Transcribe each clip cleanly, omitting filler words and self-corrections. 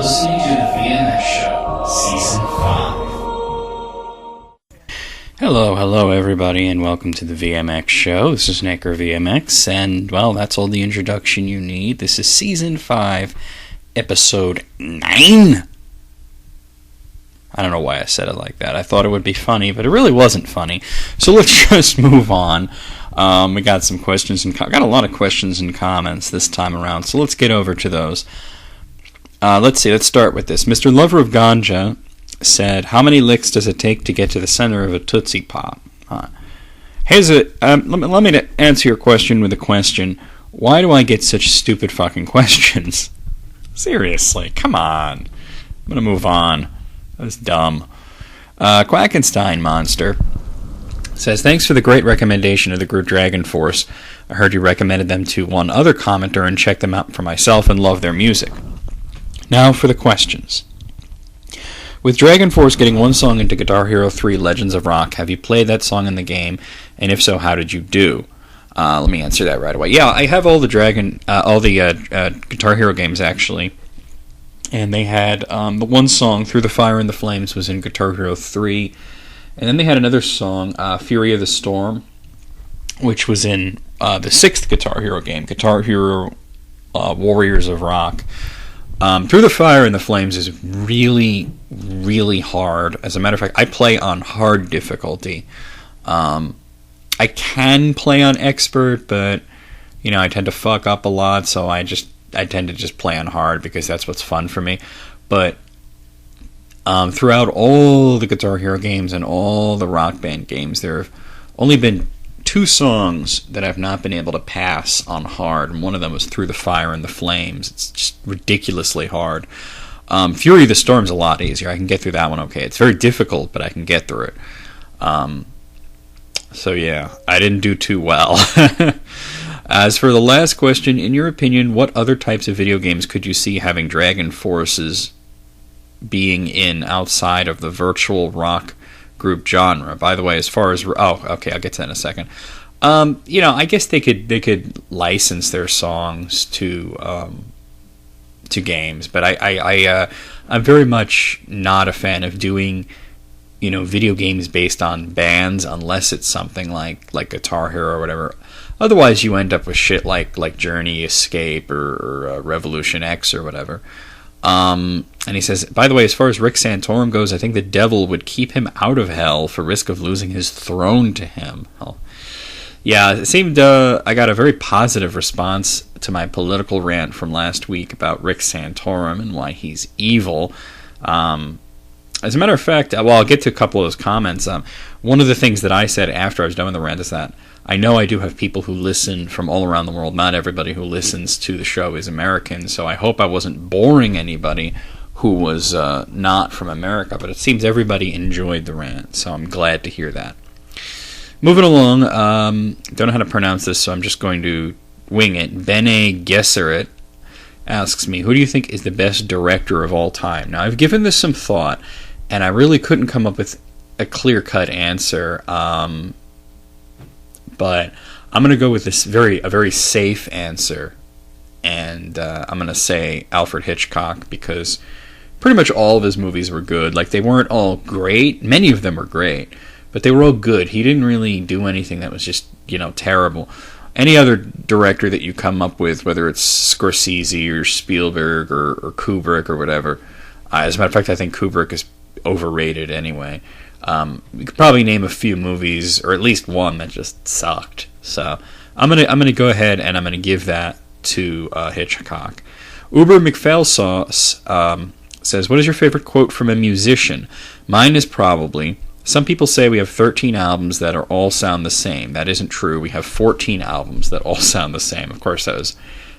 listening to the VMX Show, Season 5. Hello everybody, and welcome to the VMX Show. This is NecroVMX, and, well, that's all the introduction you need. This is Season 5, Episode 9. I don't know why I said it like that. I thought it would be funny, but it really wasn't funny. So let's just move on. We got some questions, and got a lot of questions and comments this time around, so let's get over to those. Let's start with this. Mr. Lover of Ganja said, how many licks does it take to get to the center of a Tootsie Pop? Let me answer your question with a question. Why do I get such stupid fucking questions? Seriously, come on. I'm going to move on. That was dumb. Quackenstein Monster says, thanks for the great recommendation of the group Dragon Force. I heard you recommended them to one other commenter and checked them out for myself and love their music. Now for the questions. With Dragon Force getting one song into Guitar Hero 3 Legends of Rock, have you played that song in the game? And if so, how did you do? Let me answer that right away. Yeah, I have all the Guitar Hero games, actually. And they had the one song, Through the Fire and the Flames, was in Guitar Hero 3. And then they had another song, Fury of the Storm, which was in the 6th Guitar Hero game, Guitar Hero Warriors of Rock. Through the Fire and the Flames is really, really hard. As a matter of fact, I play on hard difficulty. I can play on expert, but I tend to fuck up a lot, so I tend to just play on hard because that's what's fun for me. But throughout all the Guitar Hero games and all the Rock Band games, there have only been 2 songs that I've not been able to pass on hard, and one of them was Through the Fire and the Flames. It's just ridiculously hard. Fury of the Storm's a lot easier. I can get through that one okay. It's very difficult, but I can get through it. So yeah, I didn't do too well. As for the last question, in your opinion, what other types of video games could you see having Dragon Forces being in outside of the virtual rock group genre? By the way, as far as I'll get to that in a second. I guess they could license their songs to games, but I'm very much not a fan of doing video games based on bands unless it's something like Guitar Hero or whatever. Otherwise, you end up with shit like Journey, Escape, or Revolution X or whatever. And he says, by the way, as far as Rick Santorum goes, I think the devil would keep him out of hell for risk of losing his throne to him. Well, yeah, it seemed I got a very positive response to my political rant from last week about Rick Santorum and why he's evil. As a matter of fact, I'll get to a couple of those comments. One of the things that I said after I was done with the rant is that I know I do have people who listen from all around the world. Not everybody who listens to the show is American, so I hope I wasn't boring anybody who was not from America, but it seems everybody enjoyed the rant, so I'm glad to hear that. Moving along, don't know how to pronounce this, so I'm just going to wing it. Bene Gesserit asks me, who do you think is the best director of all time? Now, I've given this some thought, and I really couldn't come up with a clear-cut answer, but I'm going to go with a very safe answer, and I'm going to say Alfred Hitchcock, because pretty much all of his movies were good. Like, they weren't all great. Many of them were great, but they were all good. He didn't really do anything that was just, terrible. Any other director that you come up with, whether it's Scorsese or Spielberg or Kubrick or whatever, as a matter of fact, I think Kubrick is overrated anyway. You could probably name a few movies, or at least one that just sucked. So I'm gonna go ahead and I'm gonna give that to Hitchcock. Uber McFailsauce says, "What is your favorite quote from a musician?" Mine is probably, "Some people say we have 13 albums that all sound the same. That isn't true. We have 14 albums that all sound the same." Of course, that was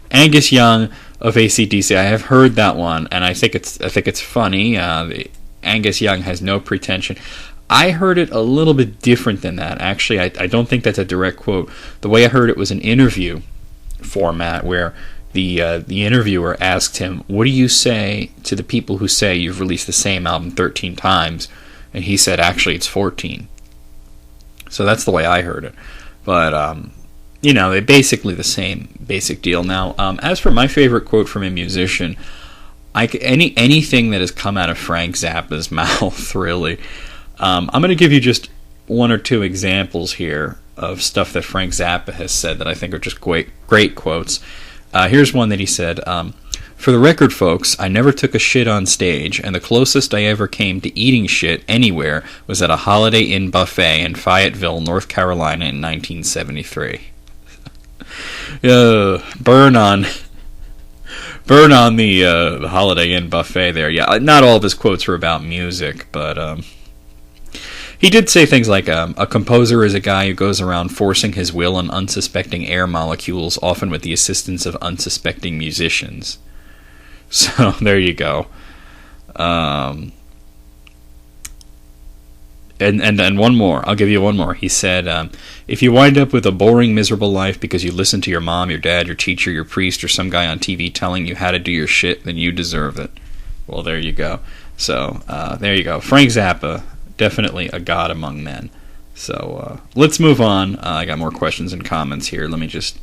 Angus Young of AC/DC. I have heard that one, and I think it's funny. Angus Young has no pretension. I heard it a little bit different than that. Actually, I don't think that's a direct quote. The way I heard it was an interview format where the interviewer asked him, "What do you say to the people who say you've released the same album 13 times?" And he said, "Actually, it's 14. So that's the way I heard it. But, they're basically the same basic deal. Now, as for my favorite quote from a musician, anything that has come out of Frank Zappa's mouth, really. I'm going to give you just one or two examples here of stuff that Frank Zappa has said that I think are just great quotes. Here's one that he said. For the record, folks, I never took a shit on stage, and the closest I ever came to eating shit anywhere was at a Holiday Inn buffet in Fayetteville, North Carolina in 1973. Burn on the Holiday Inn buffet there. Yeah, not all of his quotes were about music, but he did say things like, a composer is a guy who goes around forcing his will on unsuspecting air molecules, often with the assistance of unsuspecting musicians. So there you go. And one more. I'll give you one more. He said, if you wind up with a boring, miserable life because you listen to your mom, your dad, your teacher, your priest, or some guy on TV telling you how to do your shit, then you deserve it. Well, there you go. So there you go. Frank Zappa, definitely a god among men. So let's move on. I got more questions and comments here. Let me just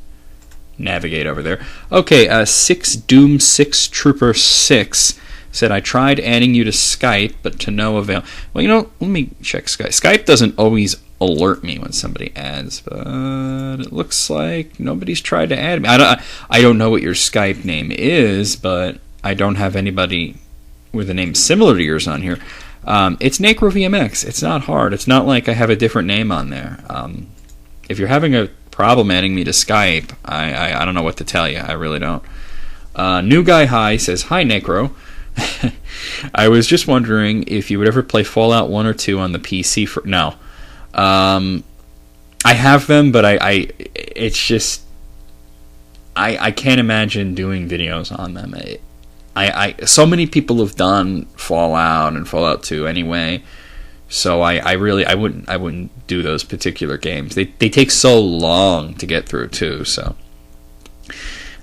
navigate over there. Okay, 6 Doom 6 Trooper 6 said, I tried adding you to Skype, but to no avail. Well, let me check Skype. Skype doesn't always alert me when somebody adds, but it looks like nobody's tried to add me. I don't know what your Skype name is, but I don't have anybody with a name similar to yours on here. It's NecroVMX. It's not hard. It's not like I have a different name on there. If you're having a problem adding me to Skype, I don't know what to tell you. I really don't. New Guy High says, Hi, Necro. I was just wondering if you would ever play Fallout 1 or 2 on the PC. No. I have them, but it's just... I can't imagine doing videos on them. So many people have done Fallout and Fallout 2 anyway. So I wouldn't do those particular games. They take so long to get through too. So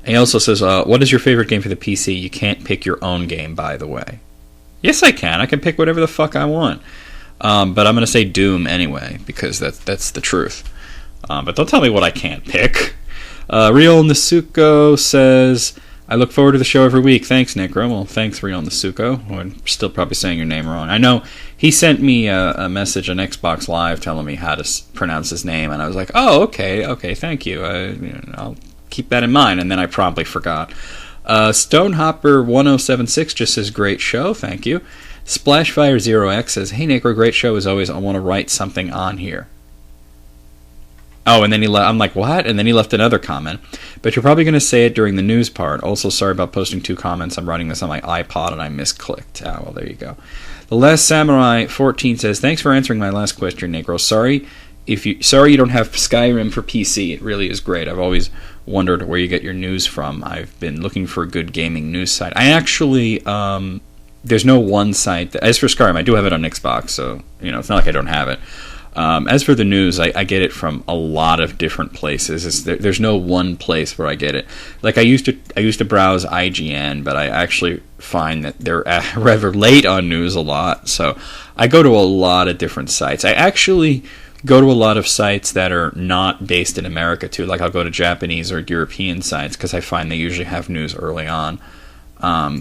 he also says, what is your favorite game for the PC? You can't pick your own game, by the way. Yes, I can. I can pick whatever the fuck I want. But I'm going to say Doom anyway, because that's the truth. But don't tell me what I can't pick. Real Nasuko says, I look forward to the show every week. Thanks, Necro. Well, thanks, Real Nasuko. I'm still probably saying your name wrong. I know he sent me a message on Xbox Live telling me how to pronounce his name, and I was like, oh, okay, thank you. I'll keep that in mind, and then I promptly forgot. Stonehopper1076 just says, great show, thank you. Splashfire0x says, hey, Necro, great show as always. I want to write something on here. Oh, and then I'm like, what? And then he left another comment. But you're probably going to say it during the news part. Also, sorry about posting 2 comments. I'm writing this on my iPod and I misclicked. Ah, well, there you go. The Last Samurai 14 says, thanks for answering my last question, Negro. Sorry you don't have Skyrim for PC. It really is great. I've always wondered where you get your news from. I've been looking for a good gaming news site. I actually, there's no one site. As for Skyrim, I do have it on Xbox, so, it's not like I don't have it. As for the news, I get it from a lot of different places. There's no one place where I get it. Like I used to browse IGN, but I actually find that they're rather late on news a lot. So I go to a lot of different sites. I actually go to a lot of sites that are not based in America too. Like I'll go to Japanese or European sites because I find they usually have news early on.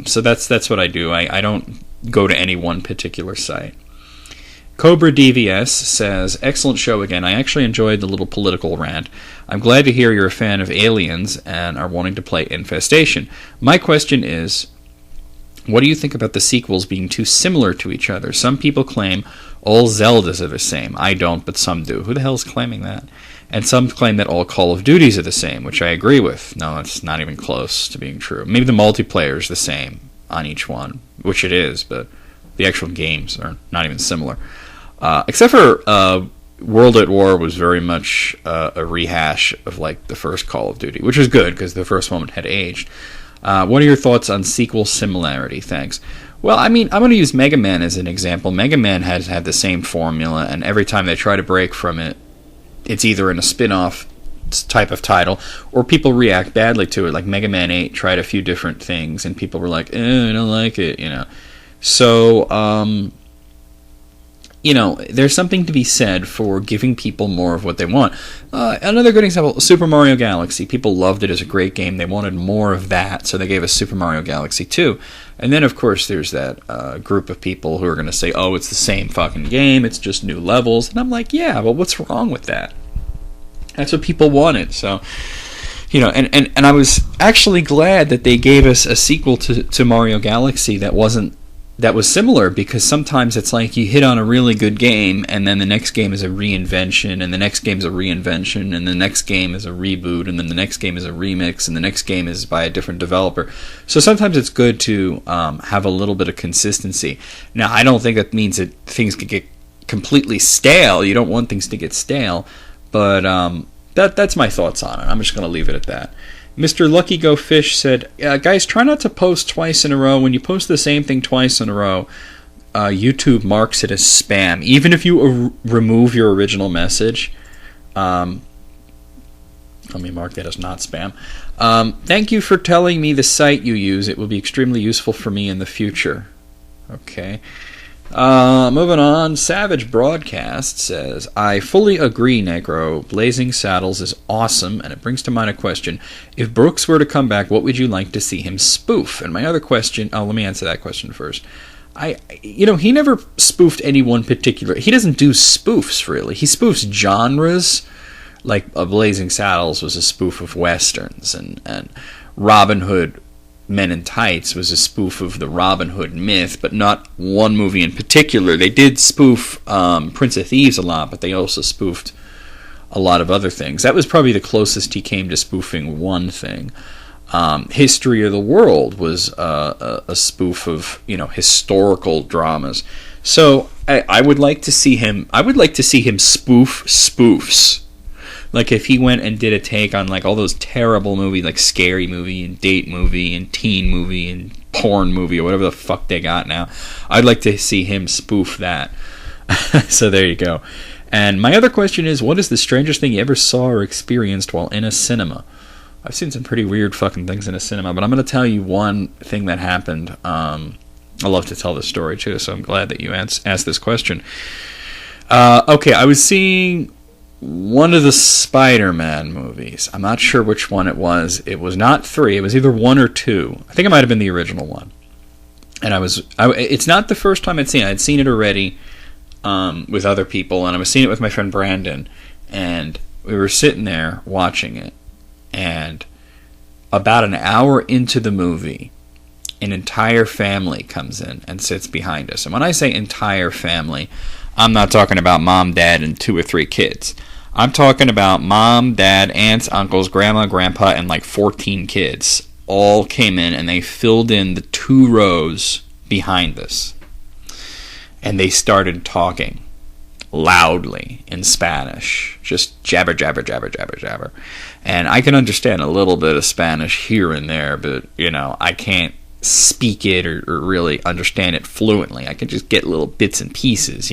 So that's what I do. I don't go to any one particular site. Cobra DVS says, excellent show again. I actually enjoyed the little political rant. I'm glad to hear you're a fan of Aliens and are wanting to play Infestation. My question is, what do you think about the sequels being too similar to each other? Some people claim all Zeldas are the same. I don't, but some do. Who the hell's claiming that? And some claim that all Call of Duties are the same, which I agree with. No, it's not even close to being true. Maybe the multiplayer is the same on each one, which it is, but the actual games are not even similar. Except for World at War was very much a rehash of like the first Call of Duty, which is good because the first one had aged. What are your thoughts on sequel similarity? Thanks. Well, I mean, I'm going to use Mega Man as an example. Mega Man has had the same formula, and every time they try to break from it, it's either in a spin-off type of title, or people react badly to it. Like Mega Man 8 tried a few different things, and people were like, I don't like it, So, there's something to be said for giving people more of what they want. Another good example, Super Mario Galaxy. People loved it as a great game. They wanted more of that, so they gave us Super Mario Galaxy 2. And then, of course, there's that group of people who are going to say, oh, it's the same fucking game, it's just new levels. And I'm like, yeah, but what's wrong with that? That's what people wanted. So, and I was actually glad that they gave us a sequel to Mario Galaxy that was similar, because sometimes it's like you hit on a really good game and then the next game is a reinvention, and the next game is a reinvention, and the next game is a reboot, and then the next game is a remix, and the next game is by a different developer. So sometimes it's good to have a little bit of consistency. Now, I don't think that means that things could get completely stale. You don't want things to get stale, but that's my thoughts on it. I'm just going to leave it at that. Mr. Lucky Go Fish said, guys, try not to post twice in a row. When you post the same thing twice in a row, YouTube marks it as spam. Even if you remove your original message, let me mark that as not spam. Thank you for telling me the site you use. It will be extremely useful for me in the future. Okay. Moving on, Savage Broadcast says, I fully agree, Necro. Blazing Saddles is awesome, and it brings to mind a question. If Brooks were to come back, what would you like to see him spoof? And my other question, let me answer that question first. He never spoofed any one particular. He doesn't do spoofs, really. He spoofs genres. Like Blazing Saddles was a spoof of Westerns, and Robin Hood Men in Tights was a spoof of the Robin Hood myth, but not one movie in particular. They did spoof Prince of Thieves a lot, but they also spoofed a lot of other things. That was probably the closest he came to spoofing one thing. History of the World was a spoof of historical dramas. So I would like to see him. I would like to see him spoof spoofs. Like if he went and did a take on like all those terrible movies, like Scary Movie and Date Movie and Teen Movie and Porn Movie or whatever the fuck they got now. I'd like to see him spoof that. So there you go. And my other question is, what is the strangest thing you ever saw or experienced while in a cinema? I've seen some pretty weird fucking things in a cinema, but I'm going to tell you one thing that happened. I love to tell this story too, so I'm glad that you asked this question. Okay, I was seeing one of the Spider-Man movies. I'm not sure which one it was. It was not 3. It was either 1 or 2. I think it might have been the original one. And it's not the first time I'd seen it. I'd seen it already with other people, and I was seeing it with my friend Brandon. And we were sitting there watching it. And about an hour into the movie, an entire family comes in and sits behind us. And when I say entire family, I'm not talking about mom, dad, and 2 or 3 kids. I'm talking about mom, dad, aunts, uncles, grandma, grandpa, and like 14 kids. All came in and they filled in the 2 rows behind us. And they started talking loudly in Spanish. Just jabber, jabber, jabber, jabber, jabber. And I can understand a little bit of Spanish here and there, but, I can't speak it or really understand it fluently. I can just get little bits and pieces,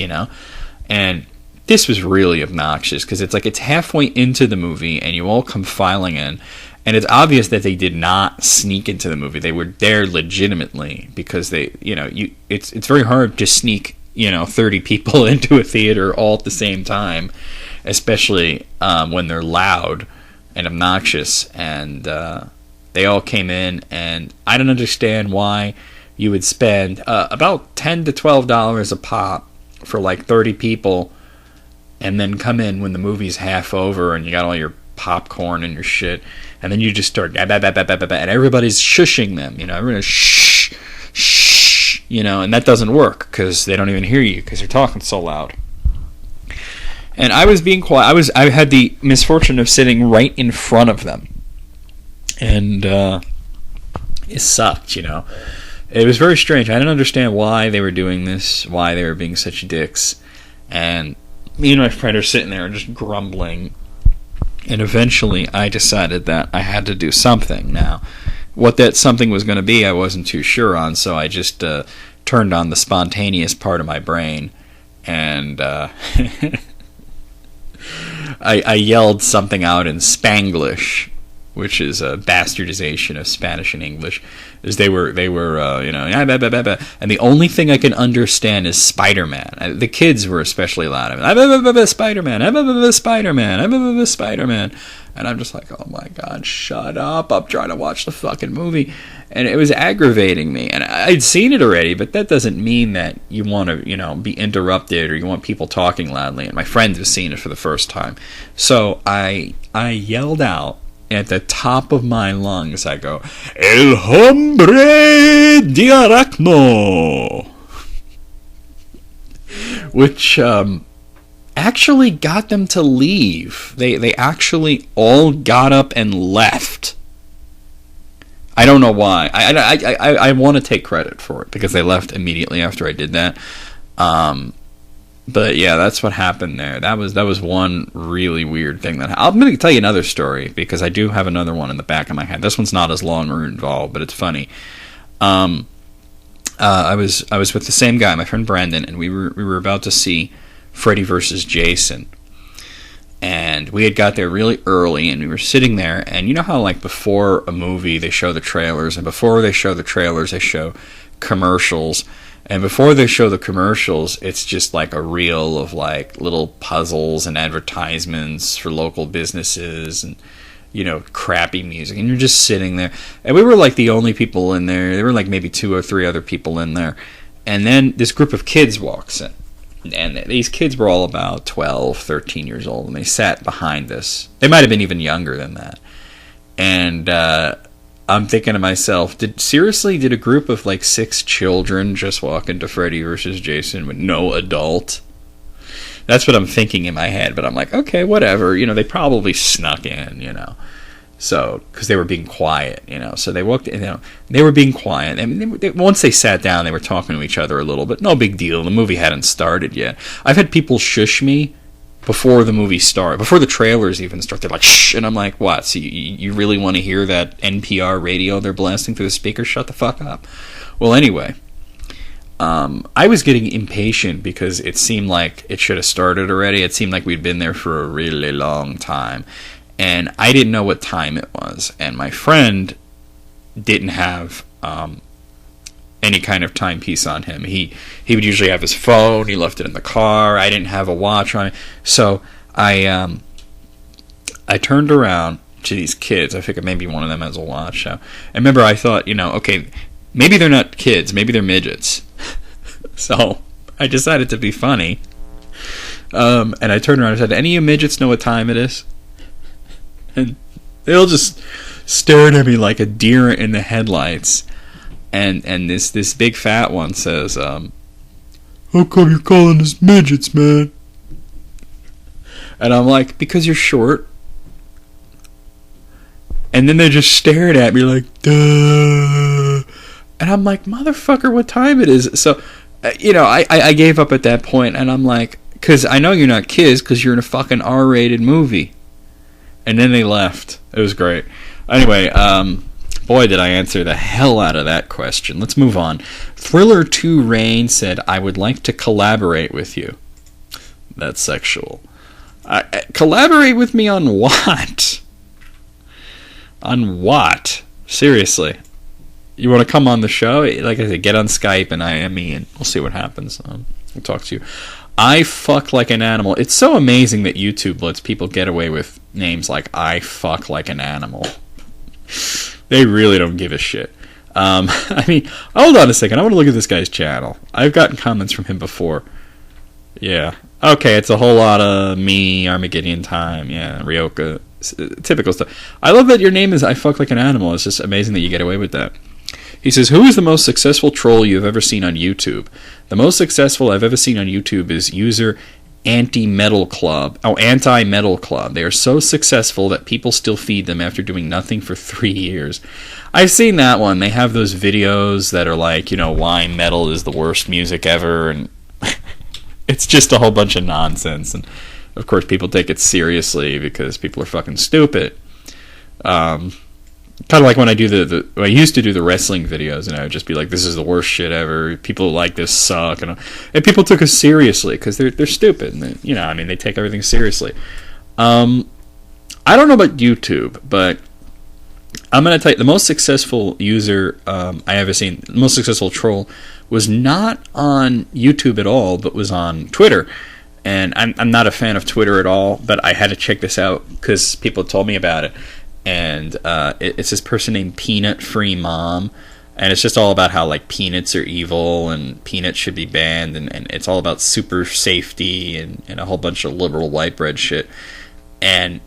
And this was really obnoxious because it's halfway into the movie and you all come filing in, and it's obvious that they did not sneak into the movie. They were there legitimately because they, it's very hard to sneak, 30 people into a theater all at the same time, especially when they're loud and obnoxious. And they all came in, and I don't understand why you would spend about $10 to $12 a pop for like 30 people, and then come in when the movie's half over and you got all your popcorn and your shit, and then you just start and everybody's shushing them, everyone's shh, shh, and that doesn't work because they don't even hear you because you're talking so loud. And I was being quiet. I had the misfortune of sitting right in front of them, and it sucked, It was very strange. I didn't understand why they were doing this, why they were being such dicks. And me and my friend are sitting there just grumbling. And eventually I decided that I had to do something. Now, what that something was going to be, I wasn't too sure on, so I just turned on the spontaneous part of my brain. And I yelled something out in Spanglish. which is a bastardization of Spanish and English, is they were and the only thing I can understand is Spider-Man. The kids were especially loud. Spider-Man, Spider-Man, Spider-Man, and I'm just like, oh my god, shut up! I'm trying to watch the fucking movie, and it was aggravating me. And I'd seen it already, but that doesn't mean that you want to, be interrupted or you want people talking loudly. And my friend was seeing it for the first time, so I yelled out at the top of my lungs. I go, El hombre de aracno, which actually got them to leave. They actually all got up and left. I don't know why. I want to take credit for it because they left immediately after I did that. But yeah, that's what happened there. That was one really weird thing that I'm going to tell you another story because I do have another one in the back of my head. This one's not as long or involved, but it's funny. I was with the same guy, my friend Brandon, and we were about to see Freddy vs. Jason. And we had got there really early, and we were sitting there, and you know how, like, before a movie, they show the trailers, and before they show the trailers, they show commercials, and before they show the commercials, it's just, like, a reel of, like, little puzzles and advertisements for local businesses, and, crappy music, and you're just sitting there, and we were, like, the only people in there. There were, like, maybe 2 or 3 other people in there, and then this group of kids walks in. And these kids were all about 12, 13 years old, and they sat behind us. They might have been even younger than that. And I'm thinking to myself, did a group of like 6 children just walk into Freddy vs. Jason with no adult? That's what I'm thinking in my head, but I'm like, okay, whatever. They probably snuck in, So, because they were being quiet, so they walked, they were being quiet. I mean, once they sat down, they were talking to each other a little bit. No big deal. The movie hadn't started yet. I've had people shush me before the movie started, before the trailers even start. They're like, shh, and I'm like, what? So you really want to hear that NPR radio they're blasting through the speaker? Shut the fuck up. Well, anyway, I was getting impatient because it seemed like it should have started already. It seemed like we'd been there for a really long time. And I didn't know what time it was. And my friend didn't have any kind of timepiece on him. He would usually have his phone. He left it in the car. I didn't have a watch on me. So I turned around to these kids. I figured maybe one of them has a watch. So I remember I thought, okay, maybe they're not kids. Maybe they're midgets. So I decided to be funny. And I turned around and said, any of you midgets know what time it is? And they all just stared at me like a deer in the headlights. And this big fat one says, how come you're calling us midgets, man? And I'm like, because you're short. And then they just stared at me like, duh. And I'm like, motherfucker, what time it is? So, I gave up at that point, and I'm like, because I know you're not kids, because you're in a fucking R-rated movie. And then they left. It was great. Anyway, boy, did I answer the hell out of that question. Let's move on. Thriller 2 Rain said, I would like to collaborate with you. That's sexual. Collaborate with me on what? On what? Seriously. You want to come on the show? Like I said, get on Skype and IM me, and we'll see what happens. We'll talk to you. I fuck like an animal. It's so amazing that YouTube lets people get away with names like I fuck like an animal. They really don't give a shit. I mean, hold on a second. I want to look at this guy's channel. I've gotten comments from him before. Yeah. Okay, it's a whole lot of me, Armageddon Time, yeah, Ryoka, typical stuff. I love that your name is I fuck like an animal. It's just amazing that you get away with that. He says, who is the most successful troll you've ever seen on YouTube? The most successful I've ever seen on YouTube is user Anti-Metal Club. They are so successful that people still feed them after doing nothing for 3 years. I've seen that one. They have those videos that are like, why metal is the worst music ever, and it's just a whole bunch of nonsense. And of course, people take it seriously because people are fucking stupid. Kind of like when I do I used to do the wrestling videos, and I would just be like, this is the worst shit ever. People like this suck. And people took us seriously because they're stupid. And they take everything seriously. I don't know about YouTube, but I'm going to tell you, the most successful user I ever seen, the most successful troll, was not on YouTube at all, but was on Twitter. And I'm not a fan of Twitter at all, but I had to check this out because people told me about it. And it's this person named Peanut Free Mom. And it's just all about how, like, peanuts are evil and peanuts should be banned. And it's all about super safety and a whole bunch of liberal white bread shit. And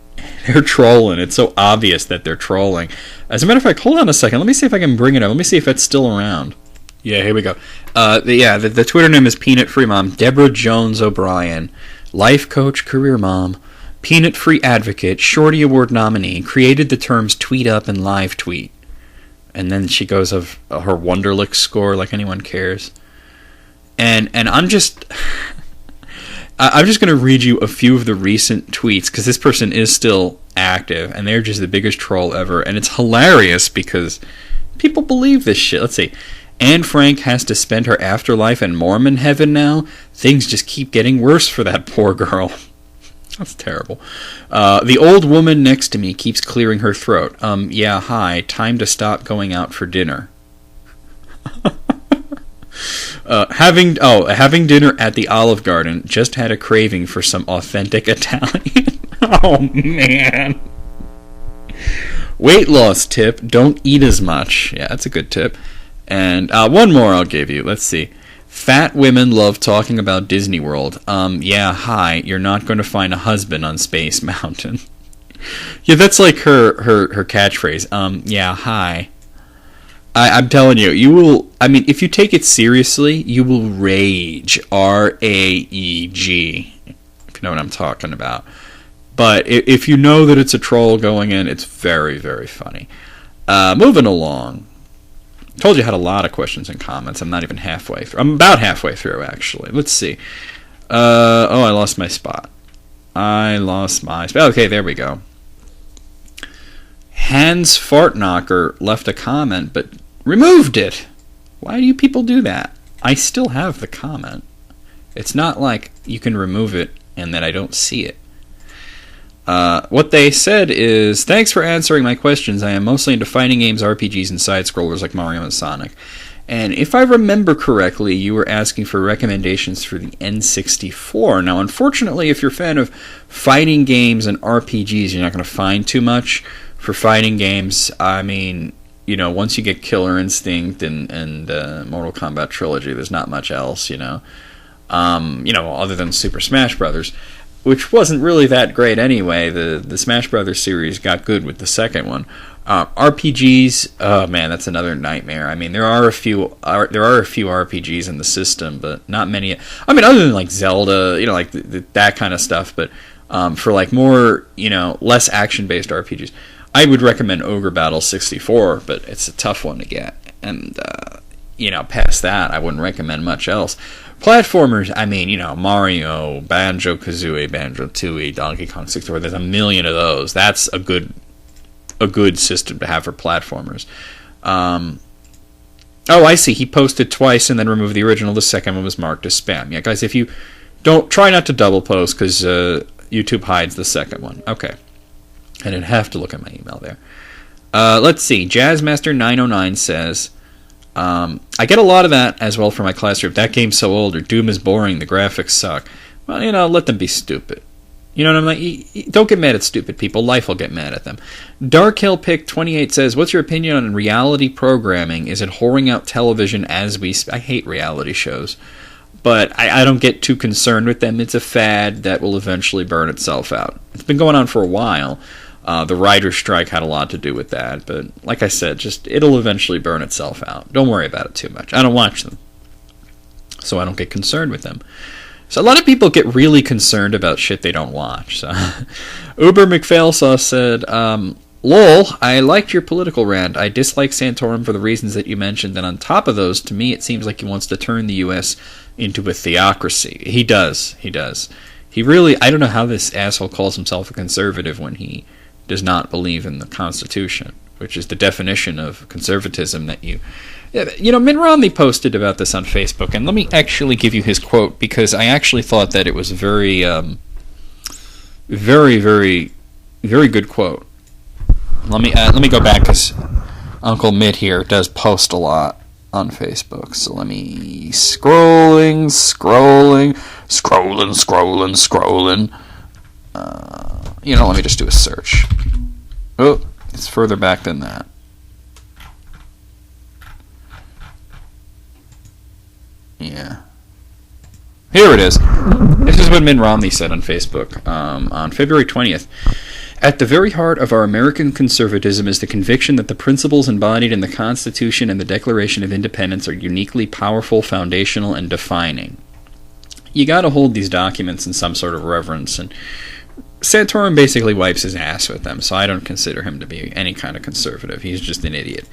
they're trolling. It's so obvious that they're trolling. As a matter of fact, hold on a second. Let me see if I can bring it up. Let me see if it's still around. Yeah, here we go. The Twitter name is Peanut Free Mom. Deborah Jones O'Brien. Life coach, career mom. Peanut Free advocate. Shorty Award nominee. Created the terms tweet up and live tweet. And then she goes of her Wonderlic score like anyone cares. And I'm just... I'm just going to read you a few of the recent tweets, because this person is still active, and they're just the biggest troll ever, and it's hilarious because people believe this shit. Let's see. Anne Frank has to spend her afterlife in Mormon heaven now? Things just keep getting worse for that poor girl. That's terrible. The old woman next to me keeps clearing her throat. Yeah, hi, time to stop going out for dinner. Having dinner at the Olive Garden, just had a craving for some authentic Italian. Oh, man. Weight loss tip, don't eat as much. Yeah, that's a good tip. And one more I'll give you. Let's see. Fat women love talking about Disney World. Yeah, hi, you're not going to find a husband on Space Mountain. Yeah, that's like her catchphrase. Yeah, hi. I'm telling you, you will... I mean, if you take it seriously, you will rage. R-A-E-G. If you know what I'm talking about. But if you know that it's a troll going in, it's very, very funny. Moving along. Told you I had a lot of questions and comments. I'm not even halfway through. I'm about halfway through, actually. Let's see. I lost my spot. Okay, there we go. Hans Fartknocker left a comment, but removed it. Why do you people do that? I still have the comment. It's not like you can remove it and that I don't see it. What they said is, thanks for answering my questions. I am mostly into fighting games, RPGs, and side-scrollers like Mario and Sonic. And if I remember correctly, you were asking for recommendations for the N64. Now, unfortunately, if you're a fan of fighting games and RPGs, you're not going to find too much. For fighting games, I mean, you know, once you get Killer Instinct and Mortal Kombat Trilogy, there's not much else, other than Super Smash Brothers, which wasn't really that great anyway. The Smash Brothers series got good with the second one. RPGs, oh man, that's another nightmare. I mean, there are a few RPGs in the system, but not many. I mean, other than like Zelda, like that kind of stuff. But for like more, less action-based RPGs, I would recommend Ogre Battle 64, but it's a tough one to get. And past that, I wouldn't recommend much else. Platformers, I mean, Mario, Banjo-Kazooie, Banjo-Tooie, Donkey Kong 64, there's a million of those. That's a good system to have for platformers. I see. He posted twice and then removed the original. The second one was marked as spam. Yeah, guys, if you don't, try not to double post because YouTube hides the second one. Okay. I didn't have to look at my email there. Let's see. Jazzmaster909 says, I get a lot of that as well for my class group. That game's so old, or Doom is boring, the graphics suck. Well, let them be stupid. You know what I'm like? Don't get mad at stupid people. Life will get mad at them. Darkhill Pick 28 says, what's your opinion on reality programming? Is it whoring out television as we... I hate reality shows. But I don't get too concerned with them. It's a fad that will eventually burn itself out. It's been going on for a while. The writer's strike had a lot to do with that. But like I said, it'll eventually burn itself out. Don't worry about it too much. I don't watch them, so I don't get concerned with them. So a lot of people get really concerned about shit they don't watch. So Uber McPhailsaw said, lol, I liked your political rant. I dislike Santorum for the reasons that you mentioned. And on top of those, to me, it seems like he wants to turn the U.S. into a theocracy. He does. He really... I don't know how this asshole calls himself a conservative when he does not believe in the Constitution, which is the definition of conservatism that you... Mitt Romney posted about this on Facebook, and let me actually give you his quote, because I actually thought that it was a very, very, very, very good quote. let me go back because Uncle Mitt here does post a lot on Facebook. So let me scrolling. Let me just do a search. Oh, it's further back than that. Yeah. Here it is. This is what Mitt Romney said on Facebook on February 20th. At the very heart of our American conservatism is the conviction that the principles embodied in the Constitution and the Declaration of Independence are uniquely powerful, foundational, and defining. You gotta hold these documents in some sort of reverence, and Santorum basically wipes his ass with them, so I don't consider him to be any kind of conservative. He's just an idiot.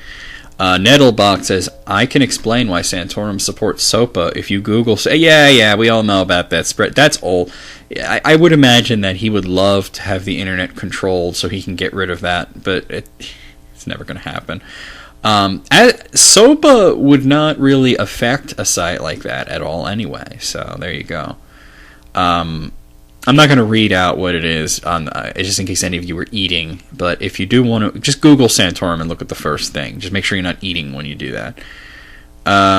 Nettlebach says, I can explain why Santorum supports SOPA if you Google... Yeah, we all know about that spread. That's old. I would imagine that he would love to have the internet controlled so he can get rid of that, but it's never going to happen. SOPA would not really affect a site like that at all anyway, so there you go. I'm not going to read out what it is just in case any of you were eating, but if you do want to, just Google Santorum and look at the first thing. Just make sure you're not eating when you do that.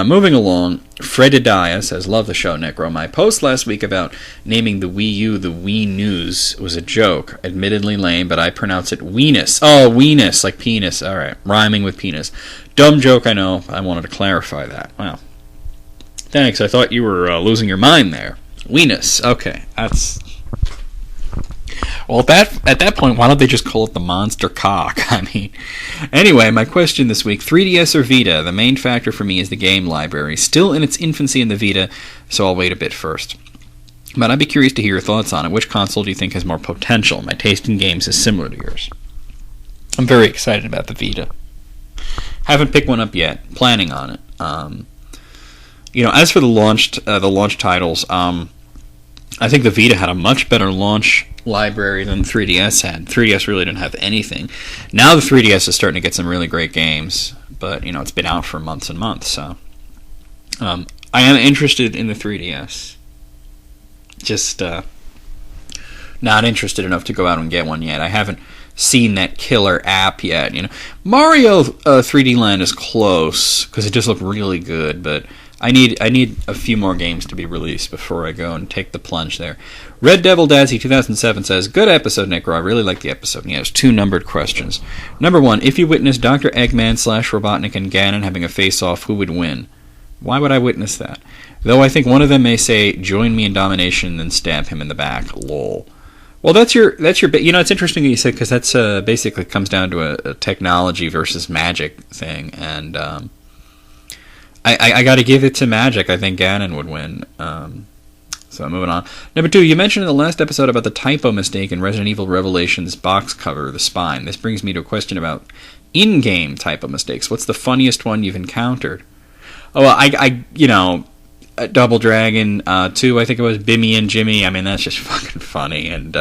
Moving along, Fredediah says, love the show, Necro. My post last week about naming the Wii U the Wii News was a joke. Admittedly lame, but I pronounce it Weenus. Oh, Weenus, like penis. All right, rhyming with penis. Dumb joke, I know. I wanted to clarify that. Wow. Thanks, I thought you were losing your mind there. Weenus. Okay, that's... Well, at that point, why don't they just call it the monster cock? I mean, anyway, my question this week, 3DS or Vita? The main factor for me is the game library. Still in its infancy in the Vita, so I'll wait a bit first. But I'd be curious to hear your thoughts on it. Which console do you think has more potential? My taste in games is similar to yours. I'm very excited about the Vita. Haven't picked one up yet. Planning on it. As for the launch titles, I think the Vita had a much better launch library than the 3DS had. 3DS really didn't have anything. Now the 3DS is starting to get some really great games, but it's been out for months and months. So I am interested in the 3DS. Just not interested enough to go out and get one yet. I haven't seen that killer app yet. Mario 3D Land is close because it just looked really good, but I need a few more games to be released before I go and take the plunge there. Red Devil Dazzy 2007 says, good episode, Necro. I really like the episode. And he has 2 numbered questions. Number 1, if you witnessed Dr. Eggman / Robotnik and Ganon having a face-off, who would win? Why would I witness that? Though I think one of them may say, join me in domination, then stab him in the back. Lol. Well, that's your it's interesting that you said, because that's basically comes down to a technology versus magic thing, and I got to give it to Magic. I think Ganon would win. So moving on. Number 2, you mentioned in the last episode about the typo mistake in Resident Evil Revelations box cover, the spine. This brings me to a question about in-game typo mistakes. What's the funniest one you've encountered? Oh, well, Double Dragon 2, I think it was Bimmy and Jimmy. I mean, that's just fucking funny, and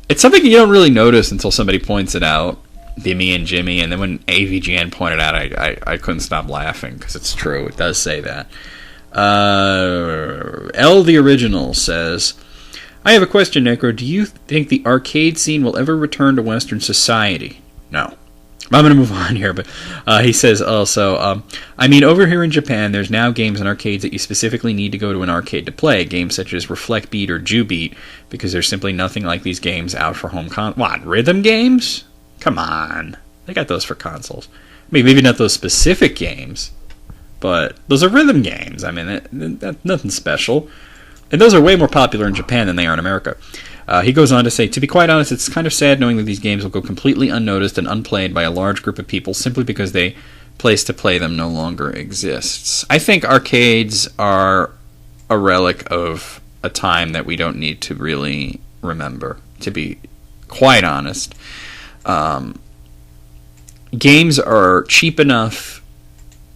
it's something you don't really notice until somebody points it out. Bimmy and Jimmy, and then when AVGN pointed out, I couldn't stop laughing, because it's true, it does say that. L the Original says, I have a question, Necro. Do you think the arcade scene will ever return to Western society? No. I'm going to move on here, but he says also, over here in Japan, there's now games in arcades that you specifically need to go to an arcade to play, games such as Reflect Beat or Jew Beat, because there's simply nothing like these games out for home What, rhythm games? Come on. They got those for consoles. I mean, maybe not those specific games, but those are rhythm games. I mean, that's nothing special. And those are way more popular in Japan than they are in America. He goes on to say, to be quite honest, it's kind of sad knowing that these games will go completely unnoticed and unplayed by a large group of people simply because the place to play them no longer exists. I think arcades are a relic of a time that we don't need to really remember, to be quite honest. Games are cheap enough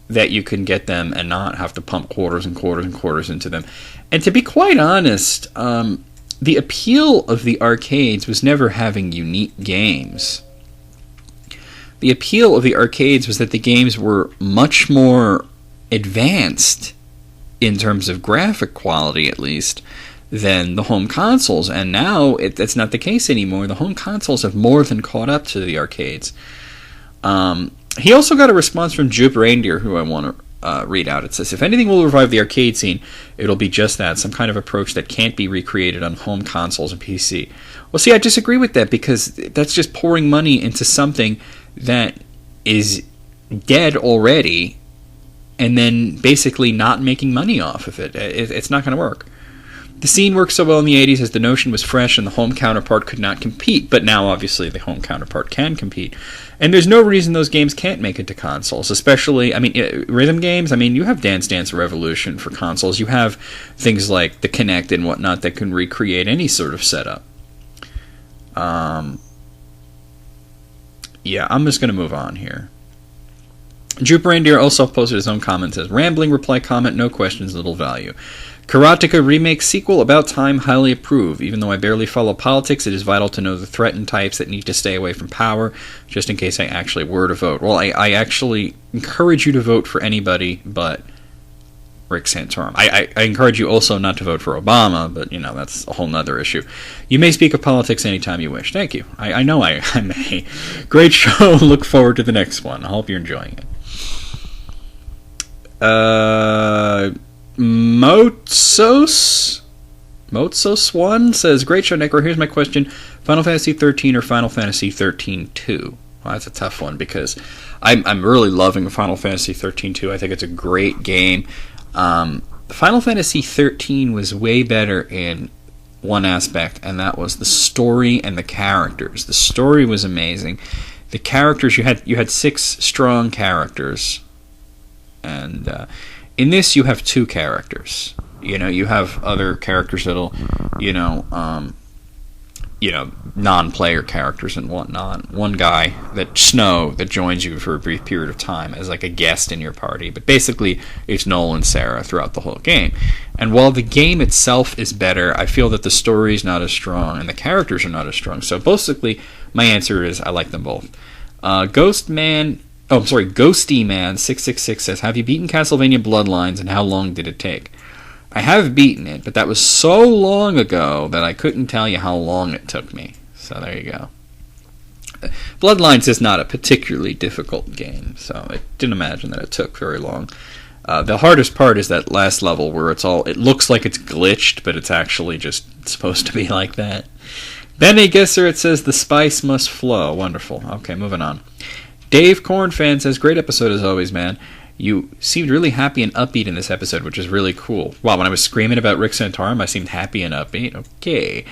that you can get them and not have to pump quarters and quarters and quarters into them. And to be quite honest, the appeal of the arcades was never having unique games. The appeal of the arcades was that the games were much more advanced, in terms of graphic quality at least, than the home consoles, and now that's not the case anymore. The home consoles have more than caught up to the arcades. He also got a response from Jupe Reindeer, who I want to read out. It says, if anything will revive the arcade scene, it'll be just that, some kind of approach that can't be recreated on home consoles and PC. Well, see, I disagree with that, because that's just pouring money into something that is dead already, and then basically not making money off of it. It's not going to work. The scene worked so well in the 80s as the notion was fresh and the home counterpart could not compete, but now obviously the home counterpart can compete. And there's no reason those games can't make it to consoles, especially, rhythm games. You have Dance Dance Revolution for consoles. You have things like the Kinect and whatnot that can recreate any sort of setup. Yeah, I'm just going to move on here. Jupe Reindeer also posted his own comment, says, rambling reply comment, no questions, little value. Karateka remake sequel, about time, highly approve. Even though I barely follow politics, it is vital to know the threatened types that need to stay away from power, just in case I actually were to vote. Well, I actually encourage you to vote for anybody but Rick Santorum. I encourage you also not to vote for Obama, but, that's a whole nother issue. You may speak of politics anytime you wish. Thank you. I know I may. Great show. Look forward to the next one. I hope you're enjoying it. Motsos1 says, great show, Necro. Here's my question. Final Fantasy 13 or Final Fantasy 13-2? Well, that's a tough one, because I'm really loving Final Fantasy 13-2. I think it's a great game. Final Fantasy 13 was way better in one aspect, and that was the story and the characters. The story was amazing. The characters, you had 6 strong characters, and in this you have 2 characters. You have other characters that'll, non-player characters and whatnot. One guy, Snow, that joins you for a brief period of time as like a guest in your party. But basically, it's Noel and Sarah throughout the whole game. And while the game itself is better, I feel that the story's not as strong and the characters are not as strong. So basically, my answer is I like them both. Ghosty Man 666 says, have you beaten Castlevania Bloodlines and how long did it take? I have beaten it, but that was so long ago that I couldn't tell you how long it took me. So there you go. Bloodlines is not a particularly difficult game, so I didn't imagine that it took very long. The hardest part is that last level where it looks like it's glitched, but it's actually just supposed to be like that. Benny Gesser, it says, the spice must flow. Wonderful. Okay, moving on. Dave Cornfan says, great episode as always, man. You seemed really happy and upbeat in this episode, which is really cool. Wow, when I was screaming about Rick Santorum, I seemed happy and upbeat. Okay.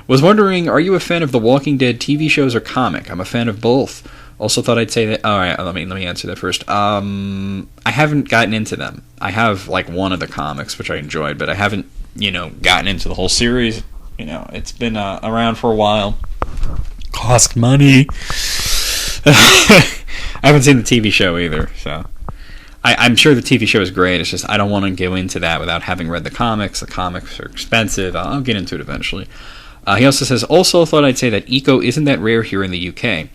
Was wondering, are you a fan of The Walking Dead TV shows or comic? I'm a fan of both. Also thought I'd say that... Alright, let me answer that first. I haven't gotten into them. I have, one of the comics, which I enjoyed, but I haven't, gotten into the whole series. It's been around for a while. Cost money. I haven't seen the TV show either, so... I'm sure the TV show is great. It's just I don't want to go into that without having read the comics. The comics are expensive. I'll get into it eventually. He also says, also thought I'd say that Eco isn't that rare here in the UK.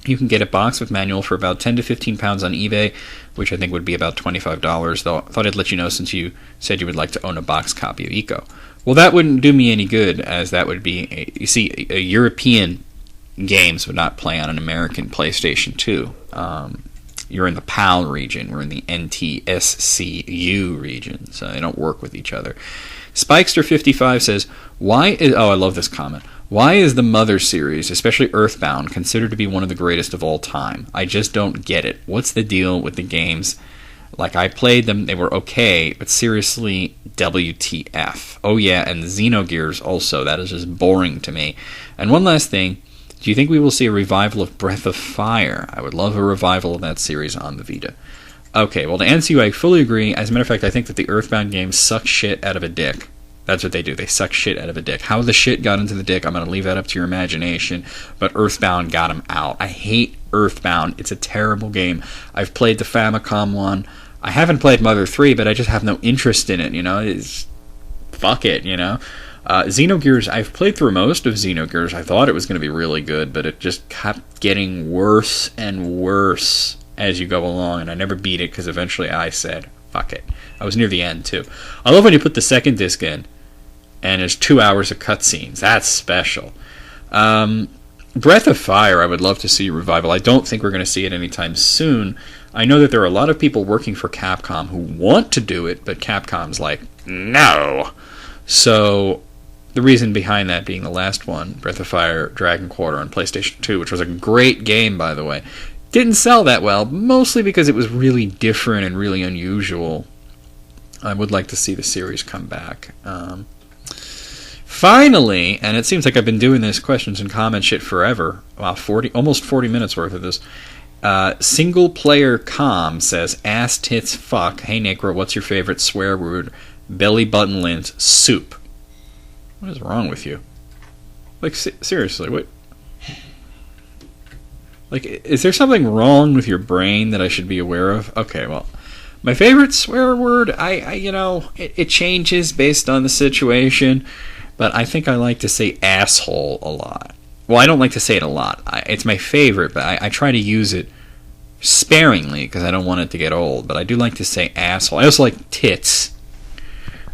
You can get a box with manual for about £10 to £15 on eBay, which I think would be about $25, though I thought I'd let you know since you said you would like to own a box copy of Eco. Well, that wouldn't do me any good, as that would be... a European games would not play on an American PlayStation 2. You're in the PAL region. We're in the NTSCU region, so they don't work with each other. Spikester55 says, I love this comment. Why is the Mother series, especially Earthbound, considered to be one of the greatest of all time? I just don't get it. What's the deal with the games? I played them, they were okay, but seriously, WTF. Oh yeah, and Xenogears also. That is just boring to me. And one last thing. Do you think we will see a revival of Breath of Fire? I would love a revival of that series on the Vita. Okay, well, to answer you, I fully agree. As a matter of fact, I think that the Earthbound games suck shit out of a dick. That's what they do. They suck shit out of a dick. How the shit got into the dick, I'm going to leave that up to your imagination, but Earthbound got them out. I hate Earthbound. It's a terrible game. I've played the Famicom one. I haven't played Mother 3, but I just have no interest in it, fuck it, Xenogears, I've played through most of Xenogears. I thought it was going to be really good, but it just kept getting worse and worse as you go along, and I never beat it because eventually I said, fuck it. I was near the end, too. I love when you put the second disc in, and there's 2 hours of cutscenes. That's special. Breath of Fire, I would love to see a revival. I don't think we're going to see it anytime soon. I know that there are a lot of people working for Capcom who want to do it, but Capcom's like, no. So the reason behind that being the last one, Breath of Fire Dragon Quarter on PlayStation 2, which was a great game, by the way, didn't sell that well, mostly because it was really different and really unusual. I would like to see the series come back. Finally, and it seems like I've been doing this questions and comment shit forever. Wow, almost 40 minutes worth of this. Single Player Com says, ass tits fuck. Hey Necro, what's your favorite swear word? Belly button lint soup. What is wrong with you? Like, seriously, what? Like, is there something wrong with your brain that I should be aware of? Okay, well, my favorite swear word, it changes based on the situation, but I think I like to say asshole a lot. Well, I don't like to say it a lot. It's my favorite, but I try to use it sparingly because I don't want it to get old, but I do like to say asshole. I also like tits.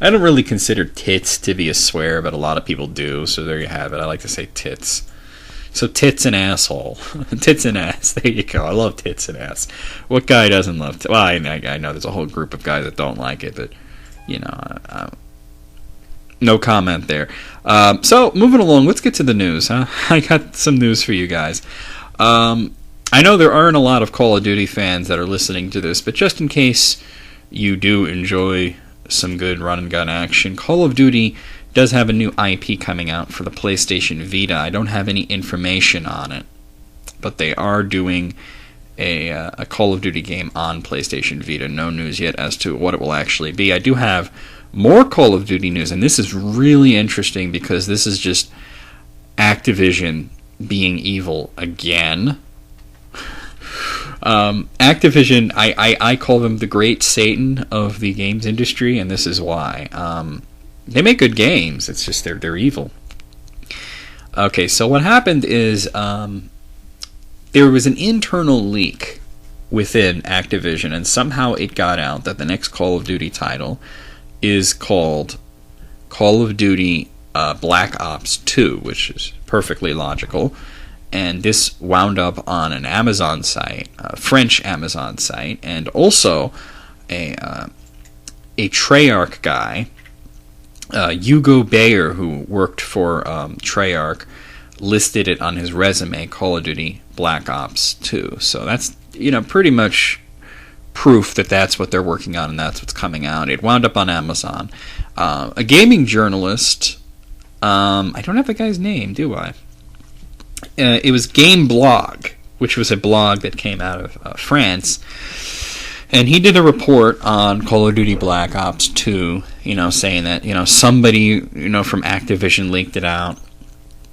I don't really consider tits to be a swear, but a lot of people do, so there you have it. I like to say tits. So tits and asshole. Tits and ass. There you go. I love tits and ass. What guy doesn't love tits? Well, I know there's a whole group of guys that don't like it, but, no comment there. So, moving along, let's get to the news, huh? I got some news for you guys. I know there aren't a lot of Call of Duty fans that are listening to this, but just in case you do enjoy some good run-and-gun action, Call of Duty does have a new IP coming out for the PlayStation Vita. I don't have any information on it, but they are doing a Call of Duty game on PlayStation Vita. No news yet as to what it will actually be. I do have more Call of Duty news, and this is really interesting because this is just Activision being evil again. Activision, I call them the great Satan of the games industry, and this is why. They make good games, it's just they're evil. Okay, so what happened is there was an internal leak within Activision, and somehow it got out that the next Call of Duty title is called Call of Duty Black Ops 2, which is perfectly logical. And this wound up on an Amazon site, a French Amazon site, and also a Treyarch guy, Hugo Bayer, who worked for Treyarch, listed it on his resume, Call of Duty Black Ops 2. So that's, pretty much proof that that's what they're working on and that's what's coming out. It wound up on Amazon. A gaming journalist, I don't have the guy's name, do I? It was Game Blog, which was a blog that came out of France, and he did a report on Call of Duty Black Ops 2, saying that, somebody, from Activision leaked it out.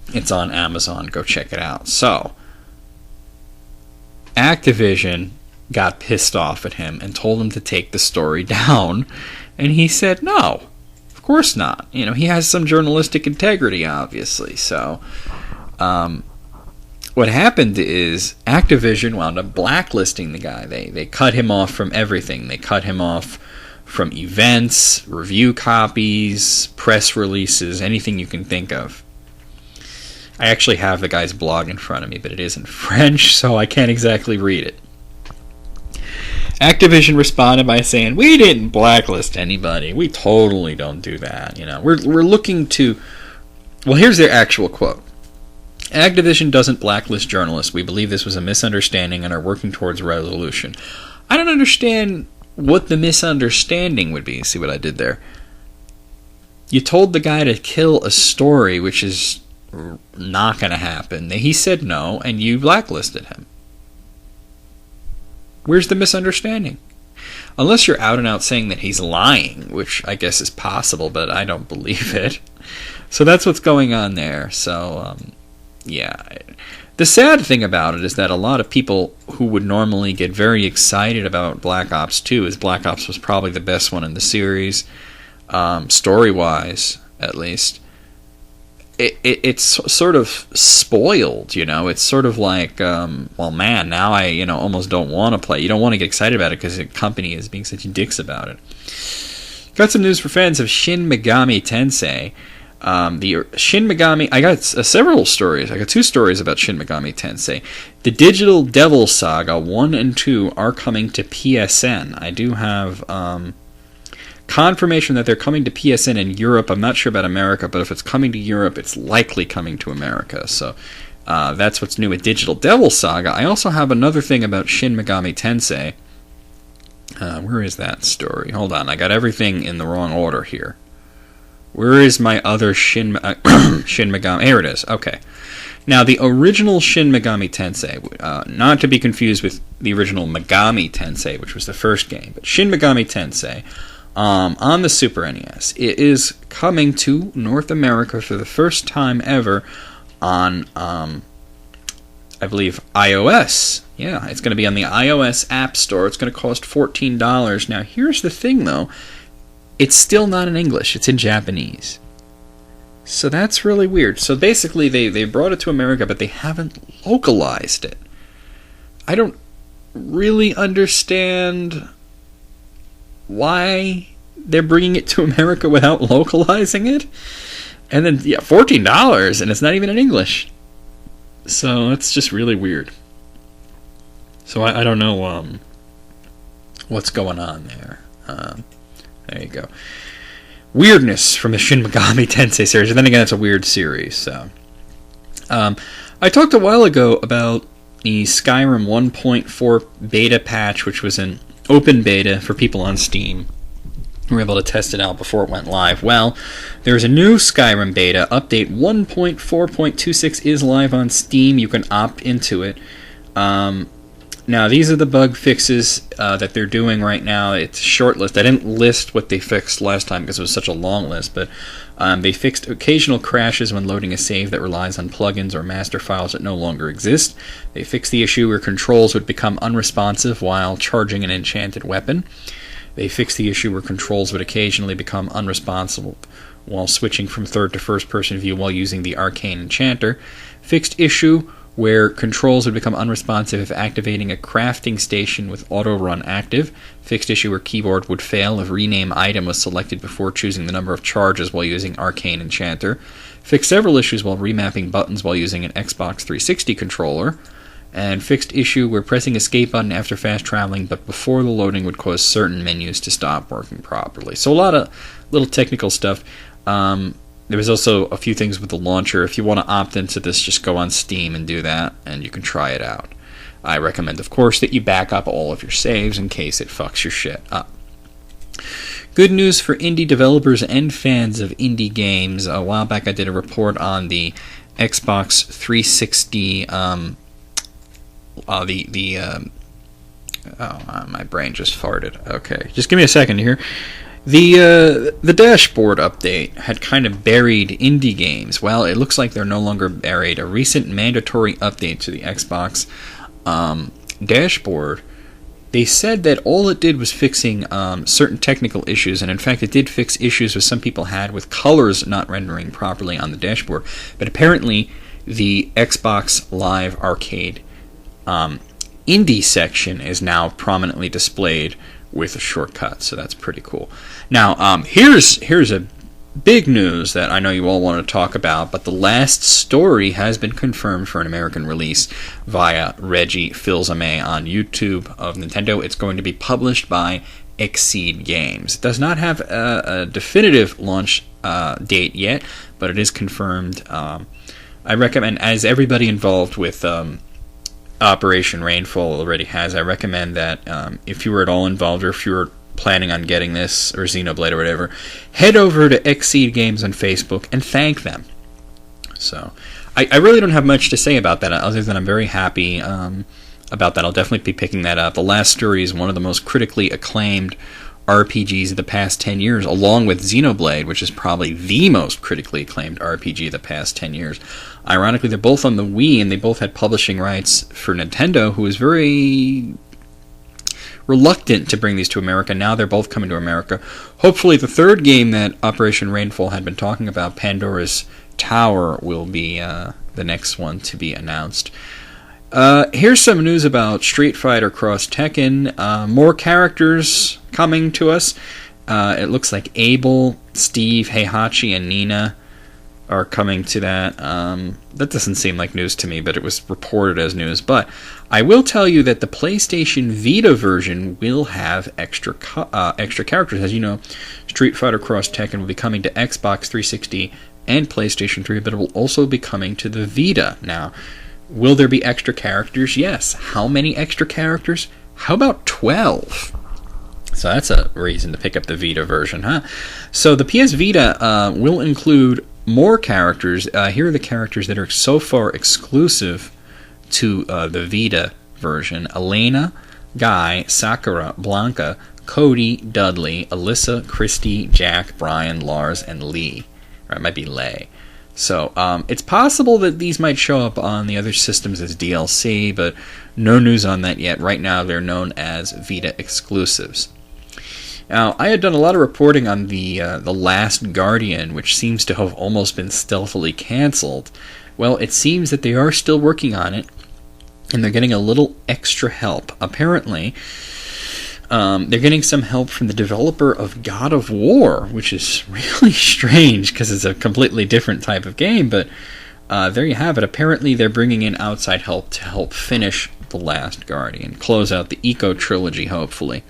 It's on Amazon. Go check it out. So, Activision got pissed off at him and told him to take the story down, and he said no, of course not. He has some journalistic integrity, obviously. So, what happened is Activision wound up blacklisting the guy. They cut him off from everything. They cut him off from events, review copies, press releases, anything you can think of. I actually have the guy's blog in front of me, but it is in French, so I can't exactly read it. Activision responded by saying, "We didn't blacklist anybody. We totally don't do that. We're looking to." Well, here's their actual quote. Activision doesn't blacklist journalists. We believe this was a misunderstanding and are working towards resolution. I don't understand what the misunderstanding would be. See what I did there? You told the guy to kill a story, which is not going to happen. He said no, and you blacklisted him. Where's the misunderstanding? Unless you're out and out saying that he's lying, which I guess is possible, but I don't believe it. So that's what's going on there. So, yeah. The sad thing about it is that a lot of people who would normally get very excited about Black Ops 2, as Black Ops was probably the best one in the series, story-wise, at least, it's sort of spoiled, It's sort of like, well, man, now I, almost don't want to play. You don't want to get excited about it because the company is being such dicks about it. Got some news for fans of Shin Megami Tensei. The Shin Megami... I got several stories. I got 2 stories about Shin Megami Tensei. The Digital Devil Saga 1 and 2 are coming to PSN. I do have confirmation that they're coming to PSN in Europe. I'm not sure about America, but if it's coming to Europe, it's likely coming to America. So that's what's new with Digital Devil Saga. I also have another thing about Shin Megami Tensei. Where is that story? Hold on, I got everything in the wrong order here. Where is my other Shin Megami? Here it is. Okay. Now, the original Shin Megami Tensei, not to be confused with the original Megami Tensei, which was the first game, but Shin Megami Tensei on the Super NES, it is coming to North America for the first time ever on, I believe, iOS. Yeah, it's going to be on the iOS App Store. It's going to cost $14. Now, here's the thing, though. It's still not in English. It's in Japanese. So that's really weird. So basically, they brought it to America, but they haven't localized it. I don't really understand why they're bringing it to America without localizing it. And then, yeah, $14, and it's not even in English. So it's just really weird. So I don't know what's going on there. There you go. Weirdness from the Shin Megami Tensei series. And then again, it's a weird series. So, I talked a while ago about the Skyrim 1.4 beta patch, which was an open beta for people on Steam. We were able to test it out before it went live. Well, there's a new Skyrim beta. Update 1.4.26 is live on Steam. You can opt into it. Now, these are the bug fixes that they're doing right now. It's a short list. I didn't list what they fixed last time because it was such a long list, but they fixed occasional crashes when loading a save that relies on plugins or master files that no longer exist. They fixed the issue where controls would become unresponsive while charging an enchanted weapon. They fixed the issue where controls would occasionally become unresponsive while switching from third to first person view while using the arcane enchanter. Fixed issue where controls would become unresponsive if activating a crafting station with auto-run active. Fixed issue where keyboard would fail if rename item was selected before choosing the number of charges while using arcane enchanter. Fixed several issues while remapping buttons while using an Xbox 360 controller. And fixed issue where pressing escape button after fast traveling but before the loading would cause certain menus to stop working properly. So a lot of little technical stuff. There was also a few things with the launcher. If you want to opt into this, just go on Steam and do that, and you can try it out. I recommend, of course, that you back up all of your saves in case it fucks your shit up. Good news for indie developers and fans of indie games. A while back I did a report on the Xbox 360, my brain just farted. Okay, just give me a second here. The dashboard update had kind of buried indie games. Well, it looks like they're no longer buried. A recent mandatory update to the Xbox dashboard, they said that all it did was fixing certain technical issues, and in fact it did fix issues that some people had with colors not rendering properly on the dashboard. But apparently the Xbox Live Arcade indie section is now prominently displayed with a shortcut, so that's pretty cool. Now, here's a big news that I know you all want to talk about, but the last story has been confirmed for an American release via Reggie Fils-Aimé on YouTube of Nintendo. It's going to be published by Exceed Games. It does not have a definitive launch date yet, but it is confirmed. I recommend, as everybody involved with Operation Rainfall already has, I recommend that if you were at all involved or if you were planning on getting this or Xenoblade or whatever, head over to Exceed Games on Facebook and thank them. So I really don't have much to say about that other than I'm very happy about that. I'll definitely be picking that up. The Last Story is one of the most critically acclaimed RPGs of the past 10 years, along with Xenoblade, which is probably the most critically acclaimed RPG of the past 10 years. Ironically, they're both on the Wii, and they both had publishing rights for Nintendo, who was very reluctant to bring these to America. Now they're both coming to America. Hopefully the third game that Operation Rainfall had been talking about, Pandora's Tower, will be the next one to be announced. Here's some news about Street Fighter Cross Tekken. More characters coming to us. It looks like Abel, Steve, Heihachi, and Nina are coming to that. That doesn't seem like news to me, but it was reported as news. But I will tell you that the PlayStation Vita version will have extra characters. As you know, Street Fighter Cross Tekken will be coming to Xbox 360 and PlayStation 3, but it will also be coming to the Vita. Now, will there be extra characters? Yes. How many extra characters? How about 12? So that's a reason to pick up the Vita version, huh? So the PS Vita will include more characters. Here are the characters that are so far exclusive to the Vita version. Elena, Guy, Sakura, Blanca, Cody, Dudley, Alyssa, Christy, Jack, Brian, Lars, and Lee. Or it might be Lay. So it's possible that these might show up on the other systems as DLC, but no news on that yet. Right now they're known as Vita exclusives. Now, I had done a lot of reporting on the Last Guardian, which seems to have almost been stealthily canceled. Well, it seems that they are still working on it, and they're getting a little extra help. Apparently, they're getting some help from the developer of God of War, which is really strange because it's a completely different type of game, but there you have it. Apparently, they're bringing in outside help to help finish The Last Guardian, close out the Eco Trilogy, hopefully.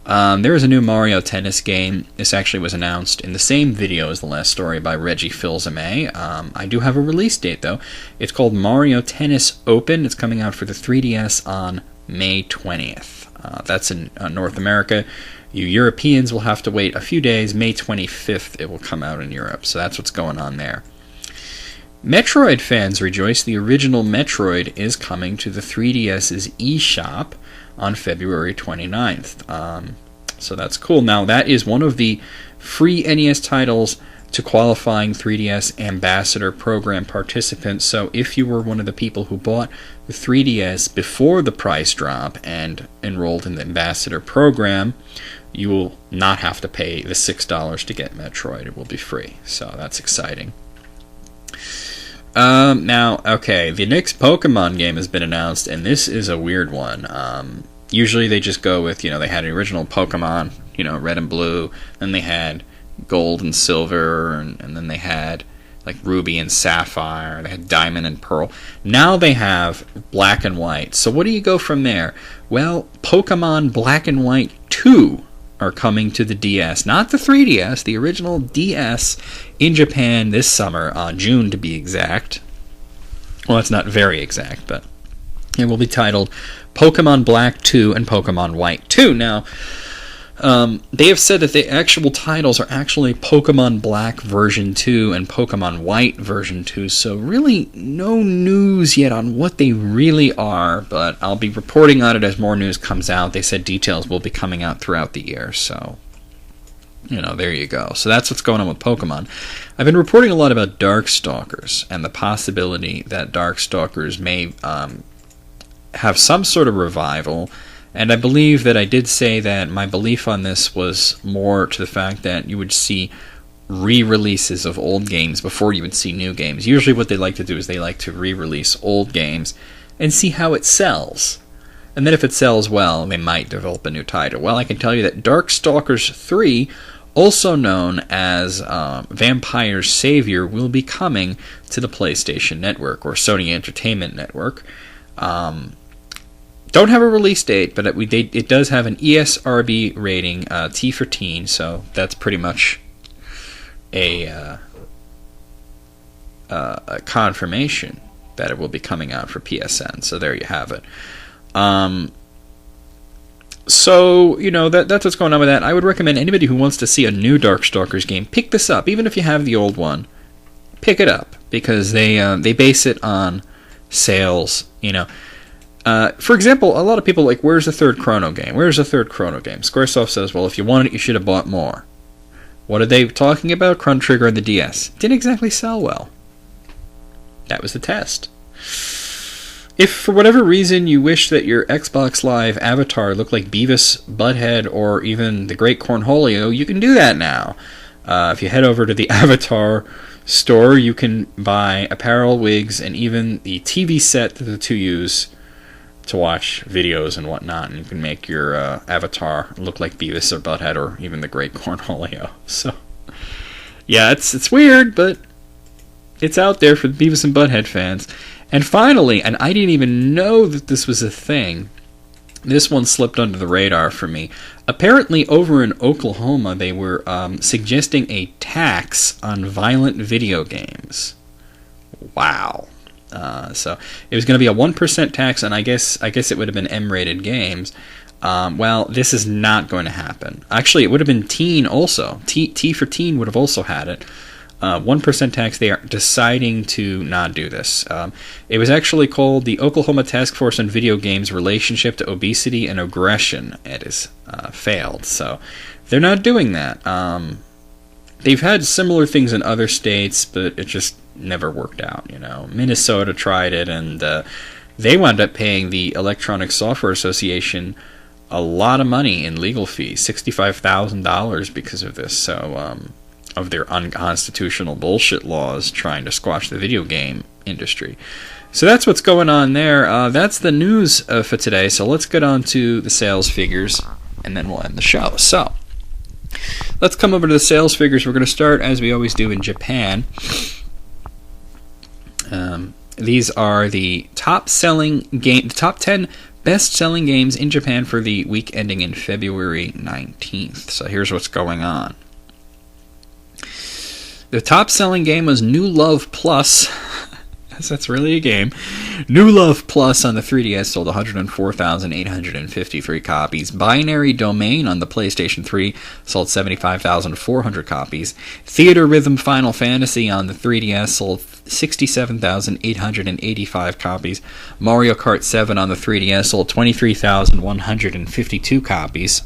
There is a new Mario Tennis game. This actually was announced in the same video as the last story by Reggie Fils-Aimé. I do have a release date, though. It's called Mario Tennis Open. It's coming out for the 3DS on May 20th. That's in North America. You Europeans will have to wait a few days. May 25th it will come out in Europe. So that's what's going on there. Metroid fans rejoice. The original Metroid is coming to the 3DS's eShop on February 29th. So that's cool. Now, that is one of the free NES titles to qualifying 3DS Ambassador Program participants. So if you were one of the people who bought the 3DS before the price drop and enrolled in the Ambassador Program, you will not have to pay the $6 to get Metroid. It will be free. So that's exciting. Now, okay, the next Pokemon game has been announced, and this is a weird one. Usually they just go with, they had an original Pokemon, Red and Blue, then they had Gold and Silver, and then they had, like, Ruby and Sapphire, they had Diamond and Pearl. Now they have Black and White. So what do you go from there? Well, Pokemon Black and White 2 are coming to the DS. Not the 3DS, the original DS in Japan this summer, June to be exact. Well, it's not very exact, but it will be titled Pokemon Black 2 and Pokemon White 2. Now, they have said that the actual titles are actually Pokemon Black version 2 and Pokemon White version 2, so really no news yet on what they really are, but I'll be reporting on it as more news comes out. They said details will be coming out throughout the year, so there you go. So that's what's going on with Pokemon. I've been reporting a lot about Darkstalkers and the possibility that Darkstalkers may have some sort of revival. And I believe that I did say that my belief on this was more to the fact that you would see re-releases of old games before you would see new games. Usually what they like to do is they like to re-release old games and see how it sells. And then if it sells well, they might develop a new title. Well, I can tell you that Darkstalkers 3, also known as Vampire Savior, will be coming to the PlayStation Network or Sony Entertainment Network. Don't have a release date, but it does have an ESRB rating, T for teen, so that's pretty much a confirmation that it will be coming out for PSN. So there you have it. So, that's what's going on with that. I would recommend anybody who wants to see a new Darkstalkers game, pick this up. Even if you have the old one, pick it up, because they base it on sales, For example, a lot of people like, where's the third Chrono game? Where's the third Chrono game? Squaresoft says, well, if you wanted it, you should have bought more. What are they talking about? Chrono Trigger and the DS. Didn't exactly sell well. That was the test. If for whatever reason you wish that your Xbox Live avatar looked like Beavis, Butthead, or even the Great Cornholio, you can do that now. If you head over to the Avatar store, you can buy apparel, wigs, and even the TV set that the two use to watch videos and whatnot, and you can make your avatar look like Beavis or Butthead or even the Great Cornholio. So, yeah, it's weird, but it's out there for the Beavis and Butthead fans. And finally, and I didn't even know that this was a thing, this one slipped under the radar for me. Apparently, over in Oklahoma, they were suggesting a tax on violent video games. Wow. So it was going to be a 1% tax, and I guess it would have been M-rated games. Well, this is not going to happen. Actually, it would have been teen also. T for teen would have also had it. 1% tax. They are deciding to not do this. It was actually called the Oklahoma Task Force on Video Games Relationship to Obesity and Aggression. It has failed, so they're not doing that. They've had similar things in other states, but it just never worked out. Minnesota tried it, and they wound up paying the Electronic Software Association a lot of money in legal fees, $65,000 because of this. So, of their unconstitutional bullshit laws trying to squash the video game industry. So that's what's going on there. That's the news for today. So let's get on to the sales figures, and then we'll end the show. So let's come over to the sales figures. We're going to start, as we always do, in Japan. These are the top 10 best-selling games in Japan for the week ending in February 19th. So here's what's going on. The top-selling game was New Love Plus. That's really a game. New Love Plus on the 3DS sold 104,853 copies. Binary Domain on the PlayStation 3 sold 75,400 copies. Theater Rhythm Final Fantasy on the 3DS sold 67,885 copies. Mario Kart 7 on the 3DS sold 23,152 copies.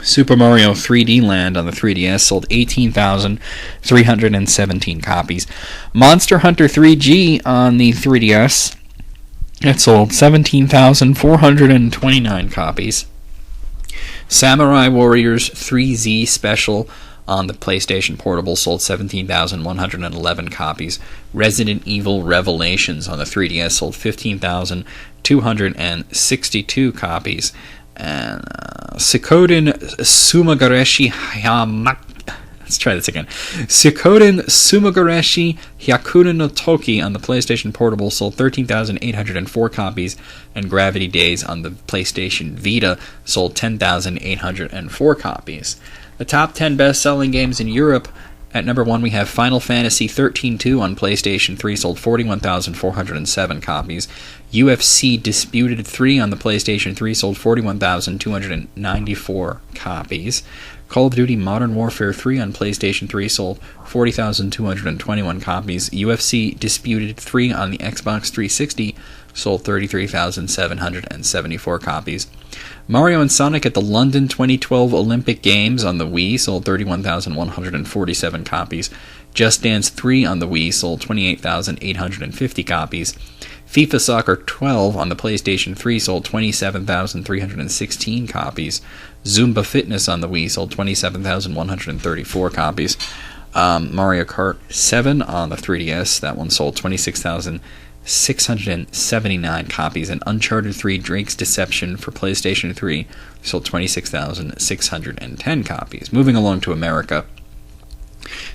Super Mario 3D Land on the 3DS sold 18,317 copies. Monster Hunter 3G on the 3DS, it sold 17,429 copies. Samurai Warriors 3Z Special on the PlayStation Portable sold 17,111 copies. Resident Evil Revelations on the 3DS sold 15,262 copies. And Suikoden Sumagareshi Let's try this again. Suikoden Sumagareshi Hyakura no Toki on the PlayStation Portable sold 13,804 copies, and Gravity Days on the PlayStation Vita sold 10,804 copies. The top 10 best-selling games in Europe. At number 1, we have Final Fantasy 13-2 on PlayStation 3, sold 41,407 copies. UFC Disputed 3 on the PlayStation 3 sold 41,294 copies. Call of Duty Modern Warfare 3 on PlayStation 3 sold 40,221 copies. UFC Disputed 3 on the Xbox 360 sold 33,774 copies. Mario and Sonic at the London 2012 Olympic Games on the Wii sold 31,147 copies. Just Dance 3 on the Wii sold 28,850 copies. FIFA Soccer 12 on the PlayStation 3 sold 27,316 copies. Zumba Fitness on the Wii sold 27,134 copies. Mario Kart 7 on the 3DS, that one sold 26,679 copies, and Uncharted 3 Drake's Deception for PlayStation 3 sold 26,610 copies. Moving along to America.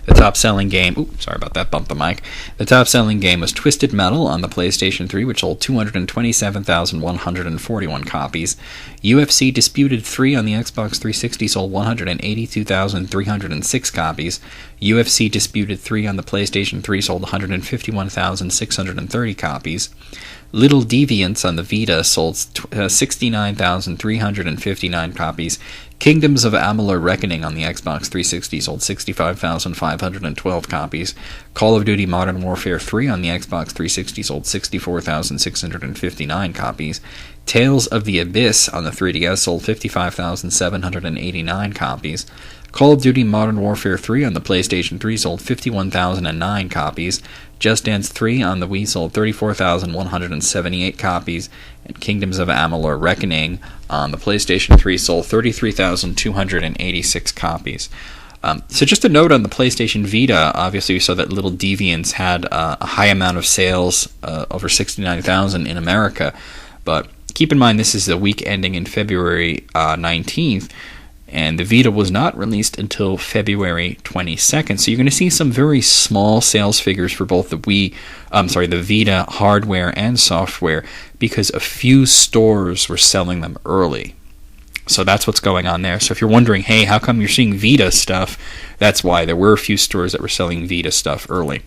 The top-selling game... sorry about that, bumped the mic. The top-selling game was Twisted Metal on the PlayStation 3, which sold 227,141 copies. UFC Disputed 3 on the Xbox 360 sold 182,306 copies. UFC Disputed 3 on the PlayStation 3 sold 151,630 copies. Little Deviants on the Vita sold 69,359 copies. Kingdoms of Amalur Reckoning on the Xbox 360 sold 65,512 copies. Call of Duty Modern Warfare 3 on the Xbox 360 sold 64,659 copies. Tales of the Abyss on the 3DS sold 55,789 copies. Call of Duty Modern Warfare 3 on the PlayStation 3 sold 51,009 copies. Just Dance 3 on the Wii sold 34,178 copies. And Kingdoms of Amalur Reckoning on the PlayStation 3 sold 33,286 copies. So just a note on the PlayStation Vita, obviously we saw that Little Deviants had a high amount of sales, over 69,000 in America. But keep in mind this is the week ending in February 19th. And the Vita was not released until February 22nd. So you're going to see some very small sales figures for both the the Vita hardware and software, because a few stores were selling them early. So that's what's going on there. So if you're wondering, hey, how come you're seeing Vita stuff? That's why. There were a few stores that were selling Vita stuff early.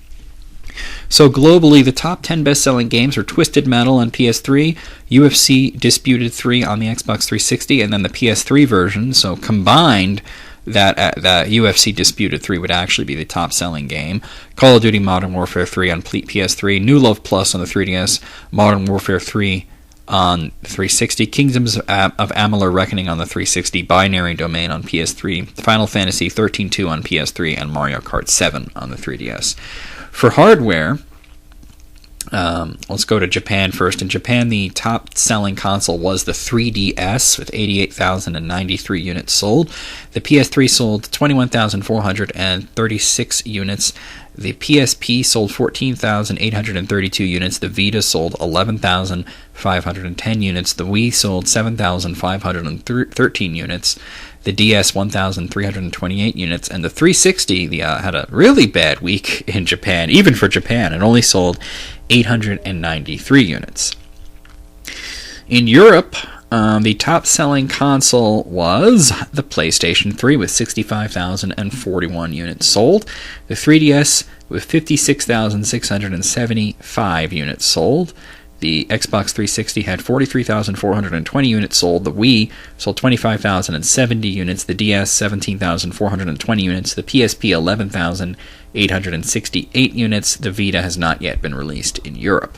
So globally, the top 10 best-selling games are Twisted Metal on PS3, UFC Disputed 3 on the Xbox 360, and then the PS3 version. So combined, that UFC Disputed 3 would actually be the top-selling game. Call of Duty Modern Warfare 3 on PS3, New Love Plus on the 3DS, Modern Warfare 3 on 360, Kingdoms of Amalur Reckoning on the 360, Binary Domain on PS3, Final Fantasy 13-2 on PS3, and Mario Kart 7 on the 3DS. For hardware, let's go to Japan first. In Japan, the top-selling console was the 3DS with 88,093 units sold. The PS3 sold 21,436 units. The PSP sold 14,832 units. The Vita sold 11,510 units. The Wii sold 7,513 units. The DS 1,328 units, and the 360 had a really bad week in Japan, even for Japan. It only sold 893 units. In Europe, the top-selling console was the PlayStation 3 with 65,041 units sold. The 3DS with 56,675 units sold. The Xbox 360 had 43,420 units sold. The Wii sold 25,070 units. The DS, 17,420 units. The PSP, 11,868 units. The Vita has not yet been released in Europe.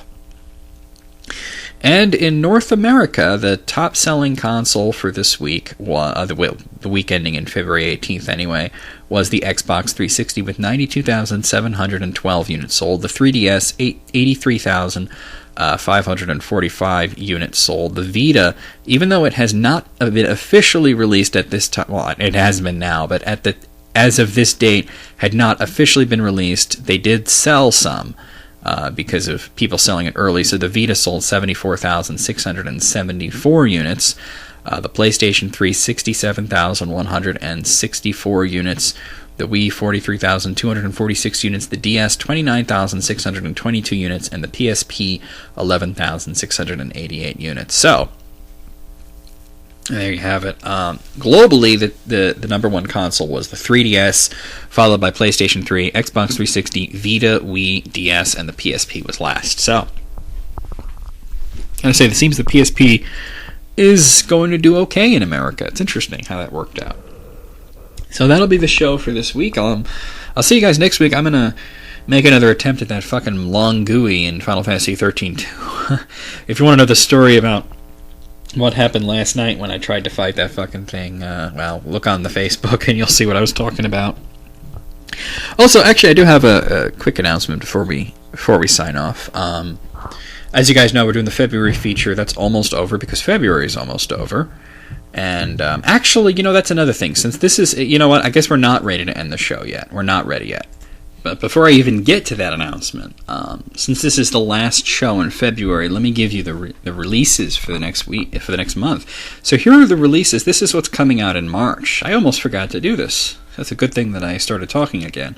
And in North America, the top-selling console for this week, the week ending in February 18th anyway, was the Xbox 360 with 92,712 units sold. The 3DS, 83,545 units sold. The Vita, even though it has not been officially released at this time, well, it has been now, but as of this date, had not officially been released. They did sell some because of people selling it early. So the Vita sold 74,674 units. The PlayStation 3, 67,164 units. The Wii, 43,246 units. The DS, 29,622 units. And the PSP, 11,688 units. So, there you have it. Globally, the number one console was the 3DS, followed by PlayStation 3, Xbox 360, Vita, Wii, DS, and the PSP was last. So, I say, it seems the PSP is going to do okay in America. It's interesting how that worked out. So that'll be the show for this week. I'll see you guys next week. I'm going to make another attempt at that fucking long GUI in Final Fantasy 13-2. If you want to know the story about what happened last night when I tried to fight that fucking thing, well, look on the Facebook and you'll see what I was talking about. Also, actually, I do have a quick announcement before we sign off. As you guys know, we're doing the February feature. That's almost over because February is almost over. And actually, that's another thing. Since this is, I guess we're not ready to end the show yet. We're not ready yet. But before I even get to that announcement, since this is the last show in February, let me give you the releases for the next week, for the next month. So here are the releases. This is what's coming out in March. I almost forgot to do this. That's a good thing that I started talking again.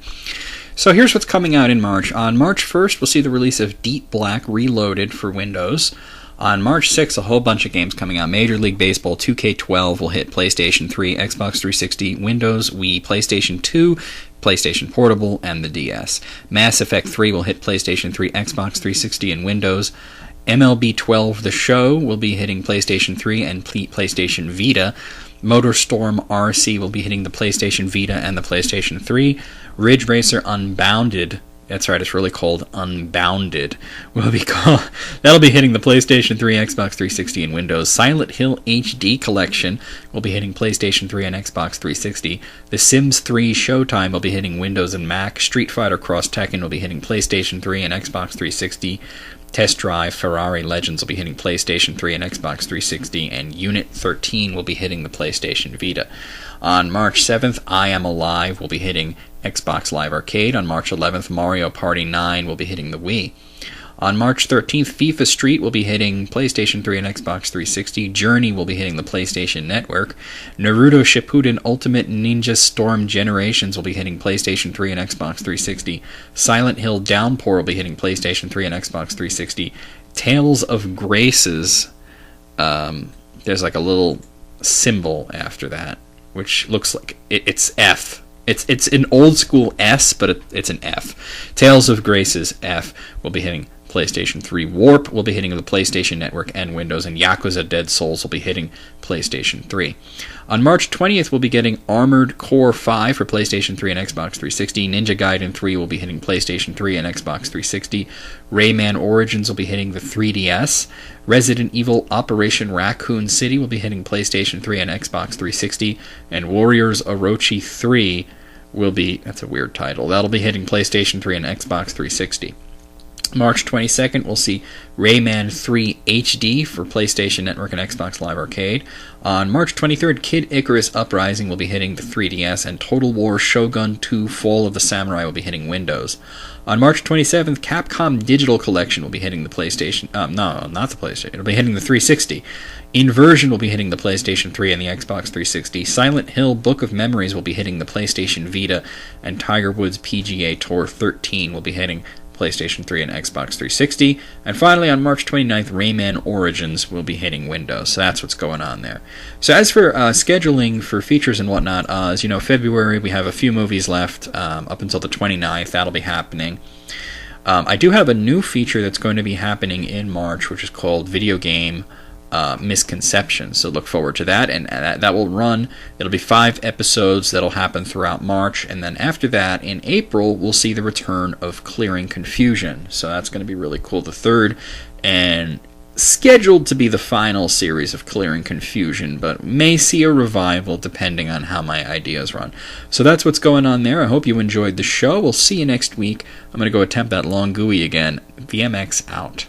So here's what's coming out in March. On March 1st, we'll see the release of Deep Black Reloaded for Windows. On March 6th, a whole bunch of games coming out. Major League Baseball 2K12 will hit PlayStation 3, Xbox 360, Windows, Wii, PlayStation 2, PlayStation Portable, and the DS. Mass Effect 3 will hit PlayStation 3, Xbox 360, and Windows. MLB 12 The Show will be hitting PlayStation 3 and PlayStation Vita. MotorStorm RC will be hitting the PlayStation Vita and the PlayStation 3. Ridge Racer Unbounded, that's right, it's really called Unbounded, that'll be hitting the PlayStation 3, Xbox 360, and Windows. Silent Hill HD Collection will be hitting PlayStation 3 and Xbox 360. The Sims 3 Showtime will be hitting Windows and Mac. Street Fighter Cross Tekken will be hitting PlayStation 3 and Xbox 360. Test Drive Ferrari Legends will be hitting PlayStation 3 and Xbox 360, and Unit 13 will be hitting the PlayStation Vita. On March 7th, I Am Alive will be hitting Xbox Live Arcade. On March 11th, Mario Party 9 will be hitting the Wii. On March 13th, FIFA Street will be hitting PlayStation 3 and Xbox 360. Journey will be hitting the PlayStation Network. Naruto Shippuden Ultimate Ninja Storm Generations will be hitting PlayStation 3 and Xbox 360. Silent Hill Downpour will be hitting PlayStation 3 and Xbox 360. Tales of Graces, there's like a little symbol after that, which looks like it's F. It's an old school S, but it's an F. Tales of Graces F will be hitting PlayStation 3. Warp will be hitting the PlayStation Network and Windows, and Yakuza Dead Souls will be hitting PlayStation 3. On March 20th, we'll be getting Armored Core 5 for PlayStation 3 and Xbox 360. Ninja Gaiden 3 will be hitting PlayStation 3 and Xbox 360. Rayman Origins will be hitting the 3DS. Resident Evil Operation Raccoon City will be hitting PlayStation 3 and Xbox 360. And Warriors Orochi 3 will be, that's a weird title, that'll be hitting PlayStation 3 and Xbox 360. March 22nd, we'll see Rayman 3 HD for PlayStation Network and Xbox Live Arcade. On March 23rd, Kid Icarus Uprising will be hitting the 3DS, and Total War Shogun 2 Fall of the Samurai will be hitting Windows. On March 27th, Capcom Digital Collection will be hitting the PlayStation... no, not the PlayStation. It'll be hitting the 360. Inversion will be hitting the PlayStation 3 and the Xbox 360. Silent Hill Book of Memories will be hitting the PlayStation Vita, and Tiger Woods PGA Tour 13 will be hitting PlayStation 3 and Xbox 360. And finally, on March 29th, Rayman Origins will be hitting Windows. So that's what's going on there. So as for scheduling for features and whatnot, as you know, February, we have a few movies left up until the 29th. That'll be happening. I do have a new feature that's going to be happening in March, which is called Video Game Misconceptions. So look forward to that, and that will run. It'll be 5 episodes that'll happen throughout March, and then after that, in April, we'll see the return of Clearing Confusion. So that's going to be really cool. The third and scheduled to be the final series of Clearing Confusion, but may see a revival depending on how my ideas run. So that's what's going on there. I hope you enjoyed the show. We'll see you next week. I'm going to go attempt that long GUI again. VMX out.